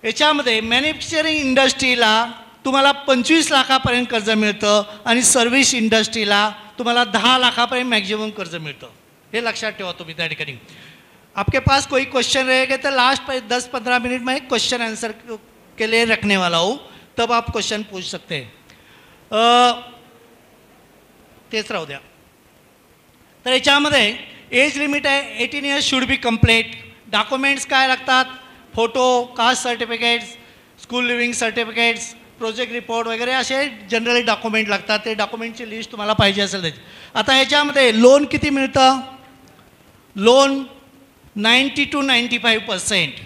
याच्यामध्ये मॅन्युफॅक्चरिंग इंडस्ट्रीला तुम्हाला 25 लाखापर्यंत कर्ज मिळतं आणि सर्व्हिस इंडस्ट्रीला तुम्हाला 10 लाखापर्यंत मॅक्झिमम कर्ज मिळतं. हे लक्षात ठेवा तुम्ही त्या ठिकाणी. आपके पास कोई क्वेश्चन रहेगा तो लास्ट 10-15 मिनट में क्वेश्चन आंसर के लिए रखने वाला हूँ, तब आप क्वेश्चन पूछ सकते हैं. तेच राहू द्या. तर याच्यामध्ये एज लिमिट आहे 18 years should be complete. Documents काय लागतात, photo, caste certificates, school leaving certificates, project report वगैरे असे जनरली डॉक्युमेंट लागतात. ते डॉक्युमेंटची लिस्ट तुम्हाला पाहिजे असेल त्याची. आता याच्यामध्ये लोन किती मिळतं, लोन 90 to 95%.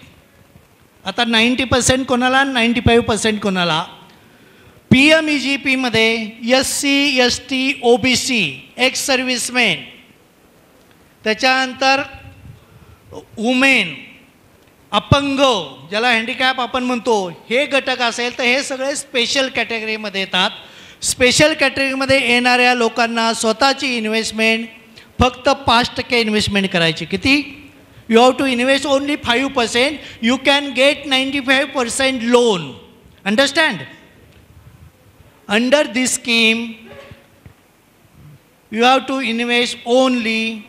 आता 90% कोणाला, 95% कोणाला. PMEGPमध्ये SC ST OBC, ex serviceman, त्याच्यानंतर वुमेन, अपंग ज्याला हँडिकॅप आपण म्हणतो, हे घटक असेल तर हे सगळे स्पेशल कॅटेगरीमध्ये येतात. स्पेशल कॅटेगरीमध्ये येणाऱ्या लोकांना स्वतःची इन्व्हेस्टमेंट फक्त 5% इन्व्हेस्टमेंट करायची. किती, you have to invest only 5%. You can get 95% loan. Understand. Under this scheme you have to invest only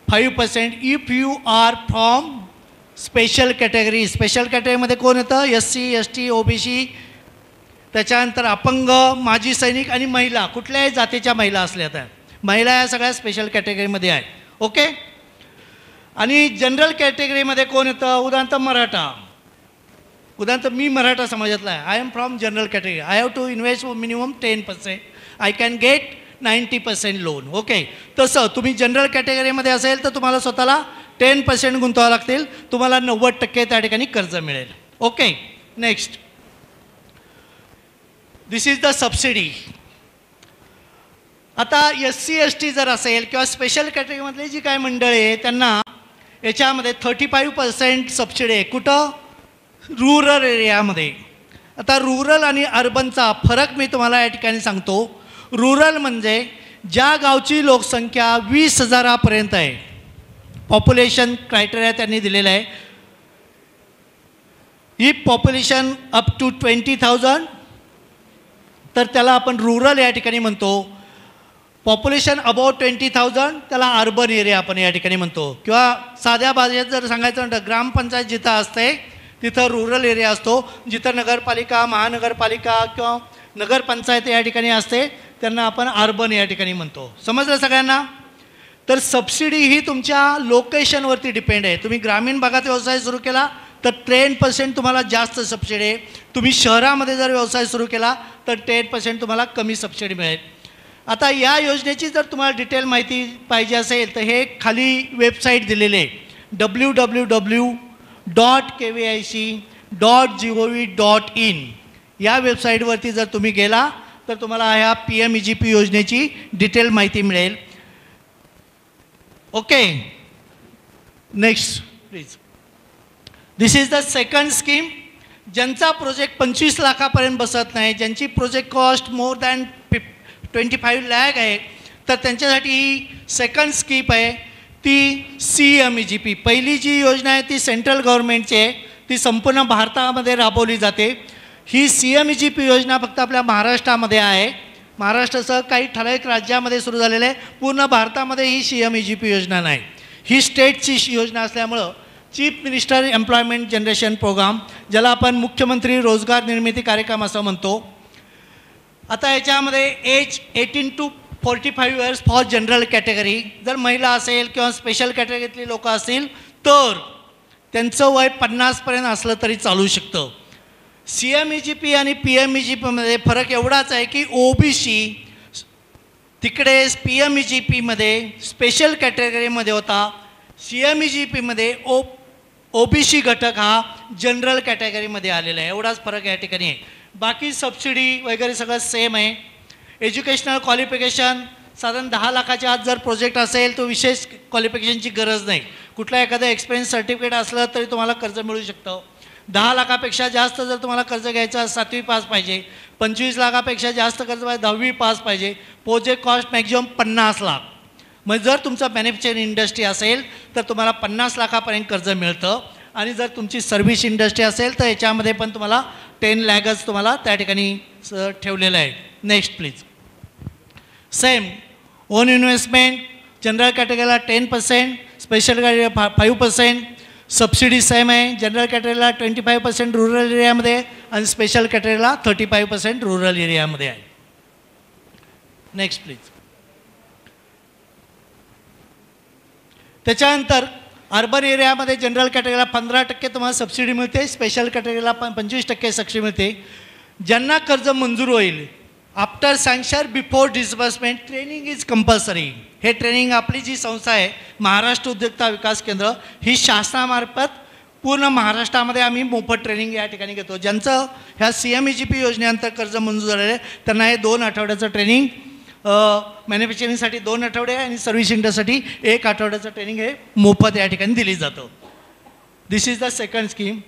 5% if you are from special category. Special कॅटेगरीमध्ये कोण येतं, SC ST OBC त्याच्यानंतर अपंग, माजी सैनिक आणि महिला, कुठल्याही जातीच्या महिला असल्या तर महिला या सगळ्या स्पेशल कॅटेगरीमध्ये आहे. ओके. आणि जनरल कॅटेगरीमध्ये कोण येतं? उदाहरणार्थ मराठा. उदाहरणार्थ मी मराठा समाजातला आहे. I am from general category. I have to invest minimum 10%. I can get 90% loan. Okay. तसं तुम्ही जनरल कॅटेगरीमध्ये असेल तर तुम्हाला स्वतःला 10% गुंतवावं लागतील. तुम्हाला 90% त्या ठिकाणी कर्ज मिळेल. Okay. Next, this is the subsidy. आता SC/ST जर असेल किंवा स्पेशल कॅटेगरीमधली जी काय मंडळी आहे त्यांना याच्यामध्ये 35% सबसिडी आहे. कुठं? रुरल एरियामध्ये. आता रुरल आणि अर्बनचा फरक मी तुम्हाला या ठिकाणी सांगतो. रुरल म्हणजे ज्या गावची लोकसंख्या 20,000पर्यंत आहे, पॉप्युलेशन क्रायटेरिया त्यांनी दिलेला आहे. ही पॉप्युलेशन अप टू 20,000 तर त्याला आपण रुरल या ठिकाणी म्हणतो. पॉप्युलेशन अबाउट 20,000 त्याला अर्बन एरिया आपण या ठिकाणी म्हणतो. किंवा साध्या भाषेत जर सांगायचं म्हणतं ग्रामपंचायत जिथं असते तिथं रुरल एरिया असतो. जिथं नगरपालिका, महानगरपालिका किंवा नगरपंचायत या ठिकाणी असते त्यांना आपण अर्बन या ठिकाणी म्हणतो. समजलं सगळ्यांना? तर सबसिडी ही तुमच्या लोकेशनवरती डिपेंड आहे. तुम्ही ग्रामीण भागात व्यवसाय सुरू केला तर 10% तुम्हाला जास्त सबसिडी आहे. तुम्ही शहरामध्ये जर व्यवसाय सुरू केला तर 10% तुम्हाला कमी सबसिडी मिळेल. आता या योजनेची जर तुम्हाला डिटेल माहिती पाहिजे असेल तर हे खाली वेबसाईट दिलेले आहे www.kvic.gov.in. या वेबसाईटवरती जर तुम्ही गेला तर तुम्हाला ह्या PMEGP योजनेची डिटेल माहिती मिळेल. Okay. Next please. This is the second scheme. ज्यांचा प्रोजेक्ट 25 लाखापर्यंत बसत नाही, ज्यांची project cost more than 25 lakh आहे तर त्यांच्यासाठी ही सेकंड स्कीम आहे ती CMEGP. पहिली जी योजना आहे ती सेंट्रल गव्हर्नमेंटची आहे, ती संपूर्ण भारतामध्ये राबवली जाते. ही CMEGP योजना फक्त आपल्या महाराष्ट्रामध्ये आहे. महाराष्ट्रासह काही ठराविक राज्यामध्ये सुरू झालेलं आहे. पूर्ण भारतामध्ये ही CMEGP योजना नाही. ही स्टेटची योजना असल्यामुळं chief minister employment generation programme, ज्याला आपण मुख्यमंत्री रोजगार निर्मिती कार्यक्रम असं म्हणतो. आता याच्यामध्ये age 18 to 45 years for general category. जर महिला असेल किंवा स्पेशल कॅटेगरीतली लोकं असतील तर त्यांचं वय 50पर्यंत असलं तरी चालू शकतं. CMEGP आणि PMEGPमध्ये फरक एवढाच आहे की OBC तिकडे PMEGPमध्ये स्पेशल कॅटेगरीमध्ये होता, CMEGPमध्ये OBC घटक हा जनरल कॅटेगरीमध्ये आलेला आहे. एवढाच फरक या ठिकाणी आहे. बाकी सबसिडी वगैरे सगळं सेम आहे. एज्युकेशनल क्वालिफिकेशन साधारण 10 लाखाच्या आत जर प्रोजेक्ट असेल तर विशेष क्वालिफिकेशनची गरज नाही. कुठला एखादं एक्सपिरियन्स सर्टिफिकेट असलं तरी तुम्हाला कर्ज मिळू शकतं. 10 लाखापेक्षा जास्त जर तुम्हाला कर्ज घ्यायचं 7वी पास पाहिजे. 25 लाखापेक्षा जास्त कर्ज पाहिजे 10वी पास पाहिजे. Project cost maximum 50 lakh. मग जर तुमचा मॅन्युफॅक्चरिंग इंडस्ट्री असेल तर तुम्हाला 50 लाखापर्यंत कर्ज मिळतं. आणि जर तुमची सर्व्हिस इंडस्ट्री असेल तर याच्यामध्ये पण तुम्हाला 10 लाखच तुम्हाला त्या ठिकाणी ठेवलेलं आहे. Next please. Same own investment. General कॅटेगरीला 10%, स्पेशल कॅटेगरीला 5%. सबसिडी सेम आहे. जनरल कॅटेगरीला 25% रुरल एरियामध्ये आणि स्पेशल कॅटेगरीला 35% रुरल एरियामध्ये आहे. Next please. त्याच्यानंतर अर्बन एरियामध्ये जनरल कॅटेगरीला 15% तुम्हाला सबसिडी मिळते, स्पेशल कॅटेगरीला 25% सबसिडी मिळते. ज्यांना कर्ज मंजूर होईल after sanction before disbursement training is compulsory. हे ट्रेनिंग आपली जी संस्था आहे महाराष्ट्र उद्योजकता विकास केंद्र, ही शासनामार्फत पूर्ण महाराष्ट्रामध्ये आम्ही मोफत ट्रेनिंग या ठिकाणी घेतो. ज्यांचं ह्या CMEGP योजनेअंतर्गत कर्ज मंजूर झालेलं आहे त्यांना हे 2 आठवड्याचं ट्रेनिंग, मॅन्युफॅक्चरिंगसाठी 2 आठवडे आणि सर्व्हिस इंडस्ट्रीसाठी 1 आठवड्याचं ट्रेनिंग हे मोफत या ठिकाणी दिली जातं. दिस इज द सेकंड स्कीम.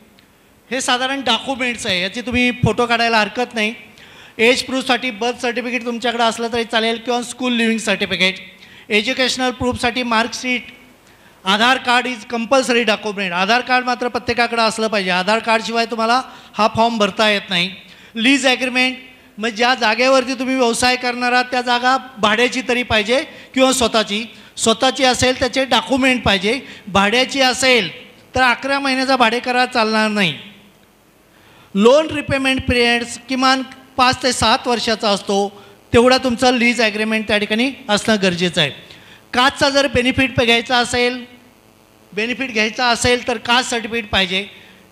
हे साधारण डॉक्युमेंट्स आहे, याची तुम्ही फोटो काढायला हरकत नाही. एज प्रूफसाठी बर्थ सर्टिफिकेट तुमच्याकडे असलं तरी चालेल किंवा स्कूल लिव्हिंग सर्टिफिकेट. एज्युकेशनल प्रूफसाठी marksheet. Aadhaar card is compulsory document. Aadhaar card मात्र प्रत्येकाकडे असलं पाहिजे. आधार कार्डशिवाय तुम्हाला हा फॉर्म भरता येत नाही. लीज ॲग्रीमेंट, मग ज्या जागेवरती तुम्ही व्यवसाय करणार आहात त्या जागा भाड्याची तरी पाहिजे किंवा स्वतःची असेल त्याचे डॉक्युमेंट पाहिजे. भाड्याची असेल तर 11 महिन्याचा भाडे करार चालणार नाही. लोन रिपेमेंट पिरियड्स किमान 5 ते 7 वर्षाचा असतो तेवढा तुमचा लीज ॲग्रीमेंट त्या ठिकाणी असणं गरजेचं आहे. कास्टचा जर बेनिफिट घ्यायचा असेल तर कास्ट सर्टिफिकेट पाहिजे.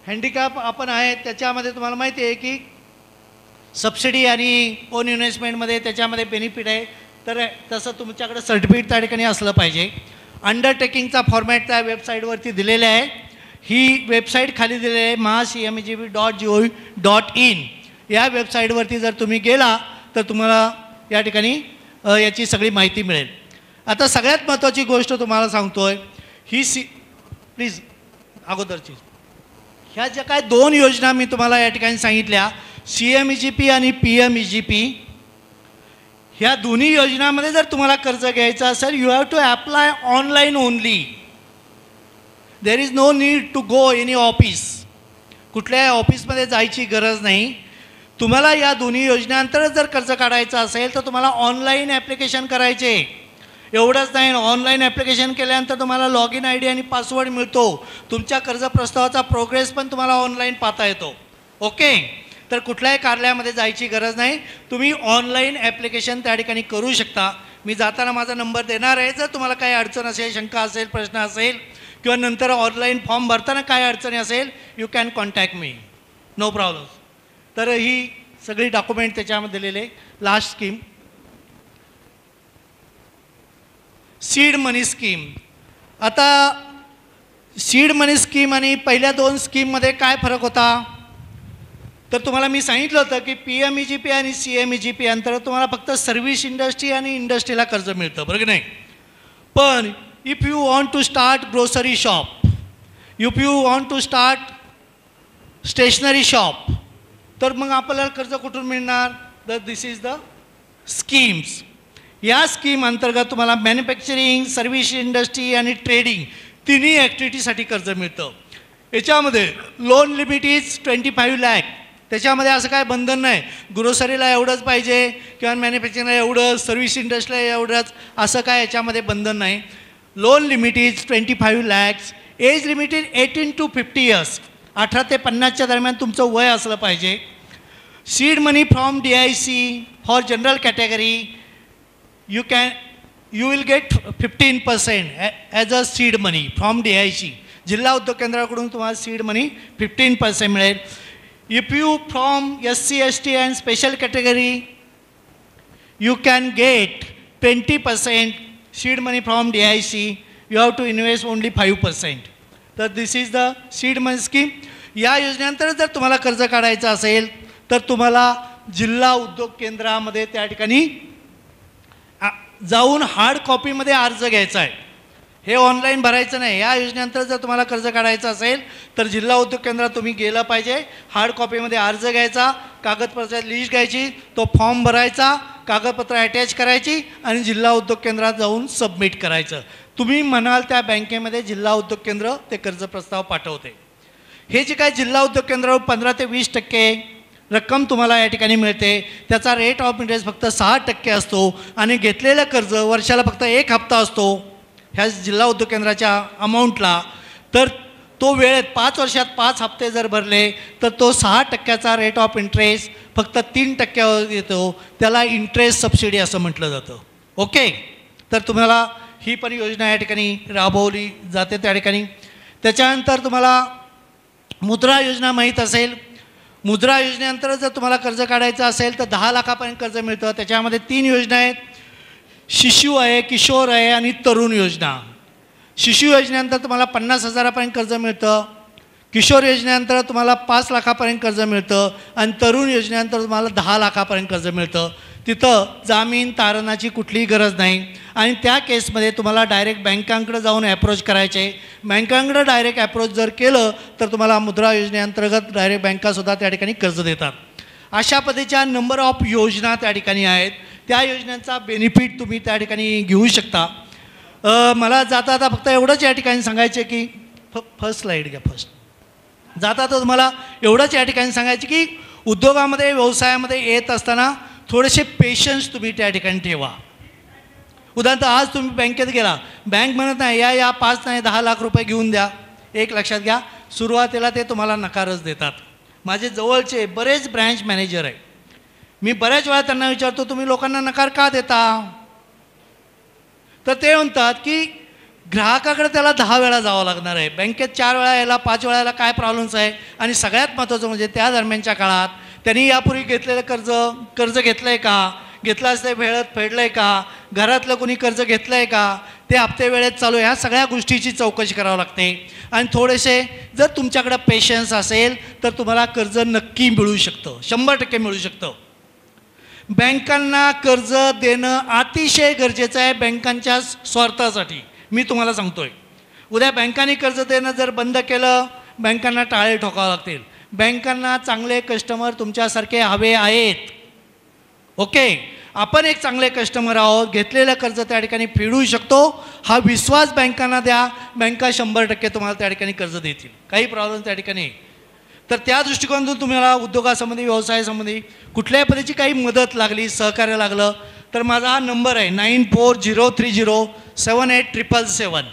हँडिकॅप आपण आहे त्याच्यामध्ये तुम्हाला माहिती आहे की सबसिडी आणि ओन इन्व्हेस्टमेंटमध्ये त्याच्यामध्ये बेनिफिट आहे, तर तसं तुमच्याकडे सर्टिफिकेट त्या ठिकाणी असलं पाहिजे. अंडरटेकिंगचा फॉर्मॅट त्या वेबसाईटवरती दिलेला आहे. ही वेबसाईट खाली दिलेली आहे mahacmegp.gov.in. या वेबसाईटवरती जर तुम्ही गेला तर तुम्हाला या ठिकाणी याची सगळी माहिती मिळेल. आता सगळ्यात महत्त्वाची गोष्ट तुम्हाला सांगतो आहे ही प्लीज अगोदरची ह्या ज्या काय 2 योजना मी तुम्हाला या ठिकाणी सांगितल्या CMEGP आणि PMEGP, ह्या दोन्ही योजनांमध्ये जर तुम्हाला कर्ज घ्यायचं असेल you have to apply online only. There is no need to go any office. कुठल्याही ऑफिसमध्ये जायची गरज नाही. तुम्हाला या दोन्ही योजनांतर्गत जर कर्ज काढायचं असेल तर तुम्हाला ऑनलाईन ॲप्लिकेशन करायचे. एवढंच नाही, ऑनलाईन ॲप्लिकेशन केल्यानंतर तुम्हाला लॉग इन ID आणि पासवर्ड मिळतो. तुमच्या कर्ज प्रस्तावाचा प्रोग्रेस पण तुम्हाला ऑनलाईन पाहता येतो. ओके, तर कुठल्याही कार्यालयामध्ये जायची गरज नाही. तुम्ही ऑनलाईन ॲप्लिकेशन त्या ठिकाणी करू शकता. मी जाताना माझा नंबर देणार आहे. जर तुम्हाला काही अडचण असेल, शंका असेल, प्रश्न असेल किंवा नंतर ऑनलाईन फॉर्म भरताना काय अडचणी असेल you can contact me, no problem. तर ही सगळी डॉक्युमेंट त्याच्यामध्ये दिलेले. Last scheme seed money scheme. आता सीड मनी स्कीम आणि पहिल्या 2 स्कीममध्ये काय फरक होता तर तुम्हाला मी सांगितलं होतं की PMEGP आणि CMEGP अंतर्गत तुम्हाला फक्त सर्व्हिस इंडस्ट्री आणि इंडस्ट्रीला कर्ज मिळतं, बरोबर की नाही. पण if you want to start grocery shop, if you want to start stationery shop, तर मग आपल्याला कर्ज कुठून मिळणार. तर दिस इज द स्कीम्स. या स्कीम अंतर्गत तुम्हाला मॅन्युफॅक्चरिंग, सर्व्हिस इंडस्ट्री आणि ट्रेडिंग तिन्ही ॲक्टिव्हिटीसाठी कर्ज मिळतं. याच्यामध्ये लोन लिमिट इज 25 लाख. त्याच्यामध्ये असं काय बंधन नाही ग्रोसरीला एवढंच पाहिजे किंवा मॅन्युफॅक्चरिंगला एवढंच, सर्व्हिस इंडस्ट्रीला एवढंच, असं काय याच्यामध्ये बंधन नाही. Loan limit is 25 lakhs. Age limit is 18 to 50 years. 18 ते 50च्या दरम्यान तुमचं वय असलं पाहिजे. Seed money from DIC for general category you will get 15% as a seed money from DIC. जिल्हा उद्योग केंद्राकडून तुम्हाला सीड मनी 15% मिळेल. If you from SC ST and special category you can get 20% seed money from DIC. You have to invest only 5%. तर this is the seed money scheme. या योजनेनंतर जर तुम्हाला कर्ज काढायचं असेल तर तुम्हाला जिल्हा उद्योग केंद्रामध्ये त्या ठिकाणी जाऊन हार्ड कॉपीमध्ये अर्ज घ्यायचा आहे. हे ऑनलाईन भरायचं नाही. या योजनेनंतर जर तुम्हाला कर्ज काढायचं असेल तर जिल्हा उद्योग केंद्रात तुम्ही गेलं पाहिजे. हार्ड कॉपीमध्ये अर्ज घ्यायचा, कागदपत्राची लिस्ट घ्यायची, तो फॉर्म भरायचा, कागदपत्र अटॅच करायची आणि जिल्हा उद्योग केंद्रात जाऊन सबमिट करायचं. तुम्ही म्हणाल त्या बँकेमध्ये जिल्हा उद्योग केंद्र ते कर्ज प्रस्ताव पाठवते. हे जे काय जिल्हा उद्योग केंद्रावर 15 ते 20% रक्कम तुम्हाला या ठिकाणी मिळते. त्याचा रेट ऑफ इंटरेस्ट फक्त 6% असतो आणि घेतलेलं कर्ज वर्षाला फक्त 1 हप्ता असतो ह्या जिल्हा उद्योग केंद्राच्या अमाऊंटला. तर तो वेळेत 5 वर्षात 5 हप्ते जर भरले तर तो 6%चा रेट ऑफ इंटरेस्ट फक्त 3% येतो. त्याला इंटरेस्ट सबसिडी असं म्हटलं जातं. ओके, तर तुम्हाला ही पण योजना या ठिकाणी राबवली जाते त्या ठिकाणी. त्याच्यानंतर तुम्हाला मुद्रा योजना माहीत असेल. मुद्रा योजनेअंतर्गत जर तुम्हाला कर्ज काढायचं असेल तर 10 लाखापर्यंत कर्ज मिळतं. त्याच्यामध्ये 3 योजना आहेत. शिशु आहे, किशोर आहे आणि तरुण योजना. शिशु योजनेनंतर तुम्हाला 50,000पर्यंत कर्ज मिळतं. किशोर योजनेनंतर तुम्हाला 5 लाखापर्यंत कर्ज मिळतं आणि तरुण योजनेनंतर तुम्हाला 10 लाखापर्यंत कर्ज मिळतं. तिथं जामीन तारणाची कुठलीही गरज नाही आणि त्या केसमध्ये तुम्हाला डायरेक्ट बँकांकडे जाऊन ॲप्रोच करायचे. बँकांकडे डायरेक्ट ॲप्रोच जर केलं तर तुम्हाला मुद्रा योजनेअंतर्गत डायरेक्ट बँकासुद्धा त्या ठिकाणी कर्ज देतात. अशा पद्धतीच्या नंबर ऑफ योजना त्या ठिकाणी आहेत. त्या योजनांचा बेनिफिट तुम्ही त्या ठिकाणी घेऊ शकता. मला जाता आता फक्त एवढंच या ठिकाणी सांगायचे की फर्स्ट स्लाईड घ्या. फर्स्ट जाता तर तुम्हाला एवढंच या ठिकाणी सांगायचे की उद्योगामध्ये व्यवसायामध्ये येत असताना थोडेसे पेशन्स तुम्ही त्या ठिकाणी ठेवा. उदाहरणार्थ आज तुम्ही बँकेत गेला, बँक म्हणत नाही या 5 नाही 10 लाख रुपये घेऊन द्या. एक लक्षात घ्या, सुरुवातीला ते तुम्हाला नकारच देतात. माझे जवळचे बरेच ब्रँच मॅनेजर आहे मी बऱ्याच वेळा त्यांना विचारतो, तुम्ही लोकांना नकार का देता? तर ते म्हणतात की ग्राहकाकडे त्याला 10 वेळा जावं लागणार आहे, बँकेत 4 वेळा यायला, 5 वेळा यायला काय प्रॉब्लेम्स आहे. आणि सगळ्यात महत्त्वाचं म्हणजे त्या दरम्यानच्या काळात त्यांनी यापूर्वी घेतलेलं कर्ज घेतलं आहे का, घेतलं असते वेळेत फेडलं आहे का, घरातलं कोणी कर्ज घेतलं आहे का, ते हप्ते वेळेत चालू आहे, ह्या सगळ्या गोष्टीची चौकशी करावी लागते. आणि थोडेसे जर तुमच्याकडे पेशन्स असेल तर तुम्हाला कर्ज नक्की मिळू शकतं, 100% मिळू शकतं. बँकांना कर्ज देणं अतिशय गरजेचं आहे बँकांच्या स्वार्थासाठी. मी तुम्हाला सांगतोय, उद्या बँकांनी कर्ज देणं जर बंद केलं, बँकांना टाळे ठोकावं लागतील. बँकांना चांगले कस्टमर तुमच्यासारखे हवे आहेत. ओके, आपण एक चांगले कस्टमर आहोत, घेतलेलं कर्ज त्या ठिकाणी फेडू शकतो, हा विश्वास बँकांना द्या. बँका 100% तुम्हाला त्या ठिकाणी कर्ज देतील, काही प्रॉब्लेम त्या ठिकाणी. तर त्या दृष्टिकोनातून तुम्हाला उद्योगासंबंधी, व्यवसायासंबंधी कुठल्याही पद्धतीची काही मदत लागली, सहकार्य लागलं तर माझा हा नंबर आहे 9403078777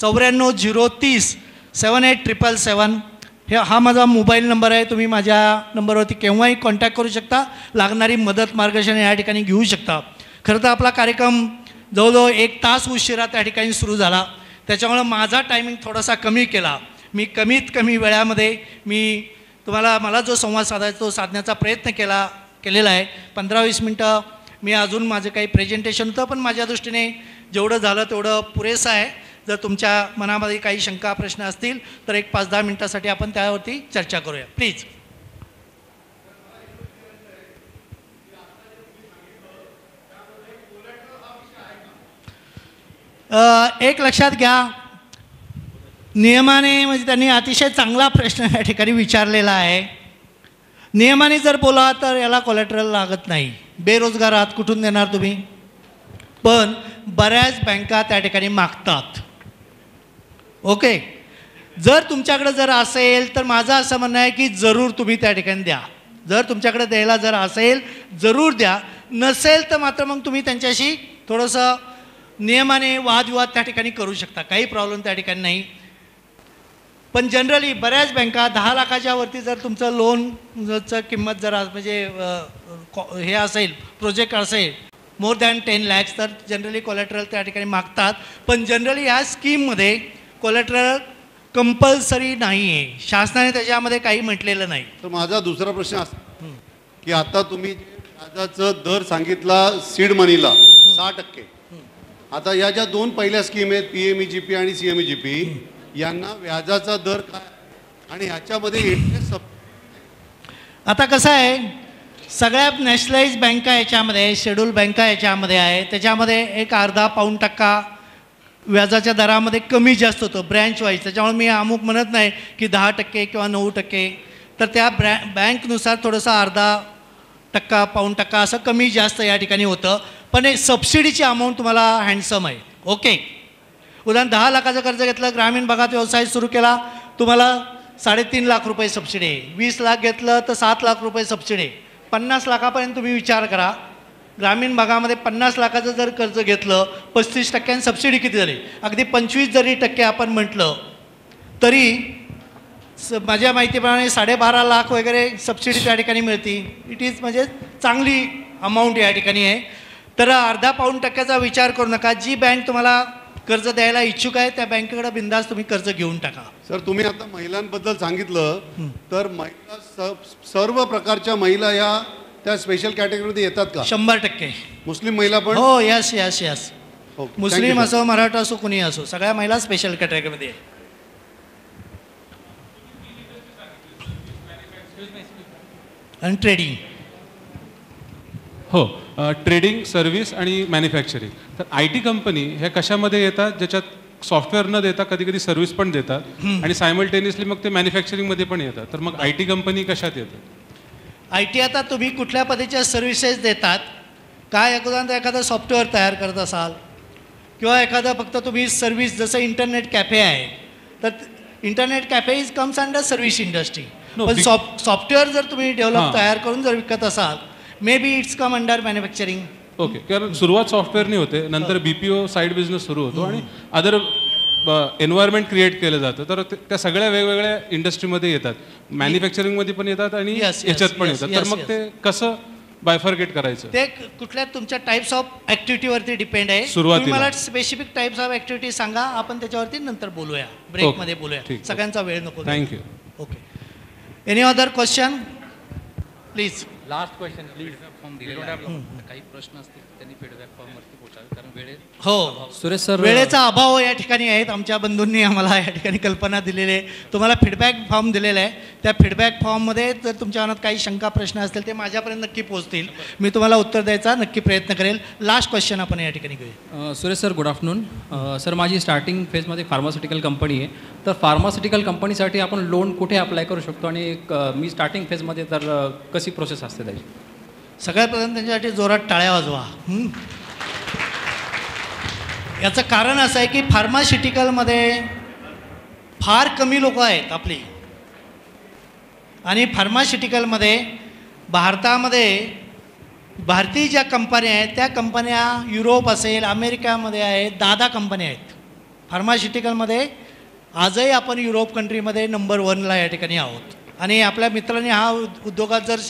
94030 78777. हा माझा मोबाईल नंबर आहे. तुम्ही माझ्या नंबरवरती केव्हाही कॉन्टॅक्ट करू शकता, लागणारी मदत मार्गदर्शन या ठिकाणी घेऊ शकता. खरं तर आपला कार्यक्रम जवळजवळ 1 तास उशिरा त्या ठिकाणी सुरू झाला, त्याच्यामुळं माझा टायमिंग थोडासा कमी केला. मी कमीत कमी वेळामध्ये मला जो संवाद साधायचा तो साधण्याचा प्रयत्न केलेला आहे. 15-20 मिनटं मी अजून माझं काही प्रेझेंटेशन होतं, पण माझ्या दृष्टीने जेवढं झालं तेवढं पुरेसं आहे. जर तुमच्या मनामध्ये काही शंका प्रश्न असतील तर एक 5-10 मिनटासाठी आपण त्यावरती चर्चा करूया प्लीज. एक लक्षात घ्या, नियमाने म्हणजे त्यांनी अतिशय चांगला प्रश्न या ठिकाणी विचारलेला आहे. नियमाने जर बोला तर याला कोलॅटरल लागत नाही. बेरोजगार आहात, कुठून देणार तुम्ही? पण बऱ्याच बँका त्या ठिकाणी मागतात. ओके, जर तुमच्याकडे जर असेल तर माझं असं म्हणणं आहे की जरूर तुम्ही त्या ठिकाणी द्या. जर तुमच्याकडे द्यायला जर असेल जरूर द्या, नसेल तर मात्र मग तुम्ही त्यांच्याशी थोडंसं नियमाने वादविवाद त्या ठिकाणी करू शकता, काही प्रॉब्लेम त्या ठिकाणी नाही. पण जनरली बऱ्याच बँका 10 लाखाच्या वरती जर तुमचं लोनचं किंमत जर म्हणजे हे असेल, प्रोजेक्ट असेल मोर दॅन 10 lakhs तर जनरली कोलॅटरल त्या ठिकाणी मागतात. पण जनरली ह्या स्कीममध्ये कोलॅटरल कंपल्सरी नाही आहे, शासनाने त्याच्यामध्ये काही म्हटलेलं नाही. तर माझा दुसरा प्रश्न असा की आता तुम्ही व्याजाचा दर सांगितला सीड मनीला 6%. आता या ज्या 2 पहिल्या स्कीम आहेत PMEGP आणि CMEGP, यांना व्याजाचा दर काय आणि ह्याच्यामध्ये इंटरेस्ट? आता कसं आहे, सगळ्या नॅशनलाइज बँका याच्यामध्ये, शेड्यूल बँका याच्यामध्ये आहे, त्याच्यामध्ये एक अर्धा पाऊण टक्का व्याजाच्या दरामध्ये कमी जास्त होतं ब्रँच वाईज. त्याच्यामुळे मी अमुक म्हणत नाही की 10% किंवा 9%, तर त्या बँकनुसार थोडंसं अर्धा टक्का पाऊण टक्का असं कमी जास्त या ठिकाणी होतं. पण हे सबसिडीची अमाऊंट तुम्हाला हँडसम आहे. ओके, उदाहरण 10 लाखाचं कर्ज घेतलं, ग्रामीण भागात व्यवसाय सुरू केला, तुम्हाला 3.5 लाख रुपये सबसिडी आहे. 20 लाख घेतलं तर 7 लाख रुपये सबसिडी आहे. 50 लाखापर्यंत तुम्ही विचार करा, ग्रामीण भागामध्ये 50 लाखाचं जर कर्ज घेतलं, 35% सबसिडी किती झाली? अगदी 25% जरी आपण म्हटलं तरी माझ्या माहितीप्रमाणे 12.5 लाख वगैरे सबसिडी त्या ठिकाणी मिळते. इट इज म्हणजे चांगली अमाऊंट या ठिकाणी आहे. तर अर्धा पाऊण टक्क्याचा विचार करू नका. जी बँक तुम्हाला कर्ज द्यायला इच्छुक आहे त्या बँकेकडे बिंदास तुम्ही कर्ज घेऊन टाका. सर, तुम्ही आता महिलांबद्दल सांगितलं, तर महिला सर्व प्रकारच्या महिला या त्या स्पेशल कॅटेगरीमध्ये येतात का? 100%. मुस्लिम महिला पण? हो, यस यस यस. ओके, मुस्लिम असो, मराठा असो, कुणी असो, सगळ्या महिला स्पेशल कॅटेगरीमध्ये आहे. आणि ट्रेडिंग. हो, ट्रेडिंग, सर्व्हिस आणि मॅन्युफॅक्चरिंग. तर IT कंपनी ह्या कशामध्ये येतात, ज्याच्यात सॉफ्टवेअर न देता कधी कधी सर्व्हिस पण देतात आणि सायमल्टेनियसली मग ते मॅन्युफॅक्चरिंगमध्ये पण येतात. तर मग IT कंपनी कशात येतात? IT आता तुम्ही कुठल्या पद्धतीच्या सर्व्हिसेस देतात काय? एखादं सॉफ्टवेअर तयार करत असाल किंवा एखादं फक्त तुम्ही सर्व्हिस, जसं इंटरनेट कॅफे आहे, तर internet cafe is comes under service industry. पण सॉफ्टवेअर जर तुम्ही डेव्हलप तयार करून जर विकत असाल, may be it's come under manufacturing. Okay, कारण सुरुवात सॉफ्टवेअरनी होते, नंतर BPO साईड बिझनेस सुरू होतो आणि अदर एन्व्हायरमेंट क्रिएट केलं जातं. तर त्या सगळ्या वेगवेगळ्या इंडस्ट्रीमध्ये येतात, मॅन्युफॅक्चरिंगमध्ये पण येतात आणि याच्यात पण येतात. तर मग ते कसं बायफर्गेट करायचं. ते कुठल्या तुमच्या टाईप्स ऑफ ॲक्टिव्हिटीवरती डिपेंड आहे. सुरुवातीला. तुम्ही मला स्पेसिफिक टाईप्स ऑफ ॲक्टिव्हिटी सांगा, आपण त्याच्यावरती नंतर बोलूया, ब्रेकमध्ये बोलूया. ठीक. सगळ्यांचा वेळ नको. Thank you. Okay. Any other question please. Last question form दिलेला आहे. काही प्रश्न असतील त्यांनी फीडबॅक फॉर्मवरती पोचावे, कारण वेळेत हो, सुरेश सर वेळेचा अभाव या ठिकाणी आहेत. आमच्या बंधूंनी आम्हाला या ठिकाणी कल्पना दिलेली आहे. तुम्हाला फीडबॅक फॉर्म दिलेला आहे. त्या फीडबॅक फॉर्ममध्ये जर तुमच्या मनात काही शंका प्रश्न असतील ते माझ्यापर्यंत नक्की पोहोचतील. मी तुम्हाला उत्तर द्यायचा नक्की प्रयत्न करेल. लास्ट क्वेश्चन आपण या ठिकाणी घेऊया. Suresh sir, good afternoon. Sir, माझी स्टार्टिंग फेजमध्ये फार्मास्युटिकल कंपनी आहे. तर फार्मास्युटिकल कंपनीसाठी आपण लोन कुठे अप्लाय करू शकतो आणि मी स्टार्टिंग फेजमध्ये तर कशी प्रोसेस असते त्याची? सगळ्यात प्रथम त्यांच्यासाठी जोरात टाळ्या वाजवा. याचं कारण असं आहे की फार्मास्युटिकलमध्ये फार कमी लोक आहेत आपली, आणि फार्मास्युटिकलमध्ये भारतामध्ये भारतीय ज्या कंपन्या आहेत त्या कंपन्या युरोप असेल, अमेरिकामध्ये आहेत, 10 कंपन्या आहेत फार्मास्युटिकलमध्ये. आजही आपण युरोप कंट्रीमध्ये नंबर 1ला या ठिकाणी आहोत. आणि आपल्या मित्रांनी हा उद्योगात जर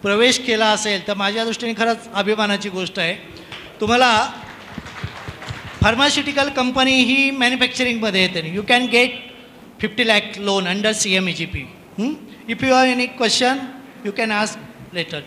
प्रवेश केला असेल तर माझ्या दृष्टीने खरंच अभिमानाची गोष्ट आहे. तुम्हाला फार्मास्युटिकल कंपनी ही मॅन्युफॅक्चरिंगमध्ये येते. You can get 50 lakh loan under CMEGP. If you have any question you can ask letter.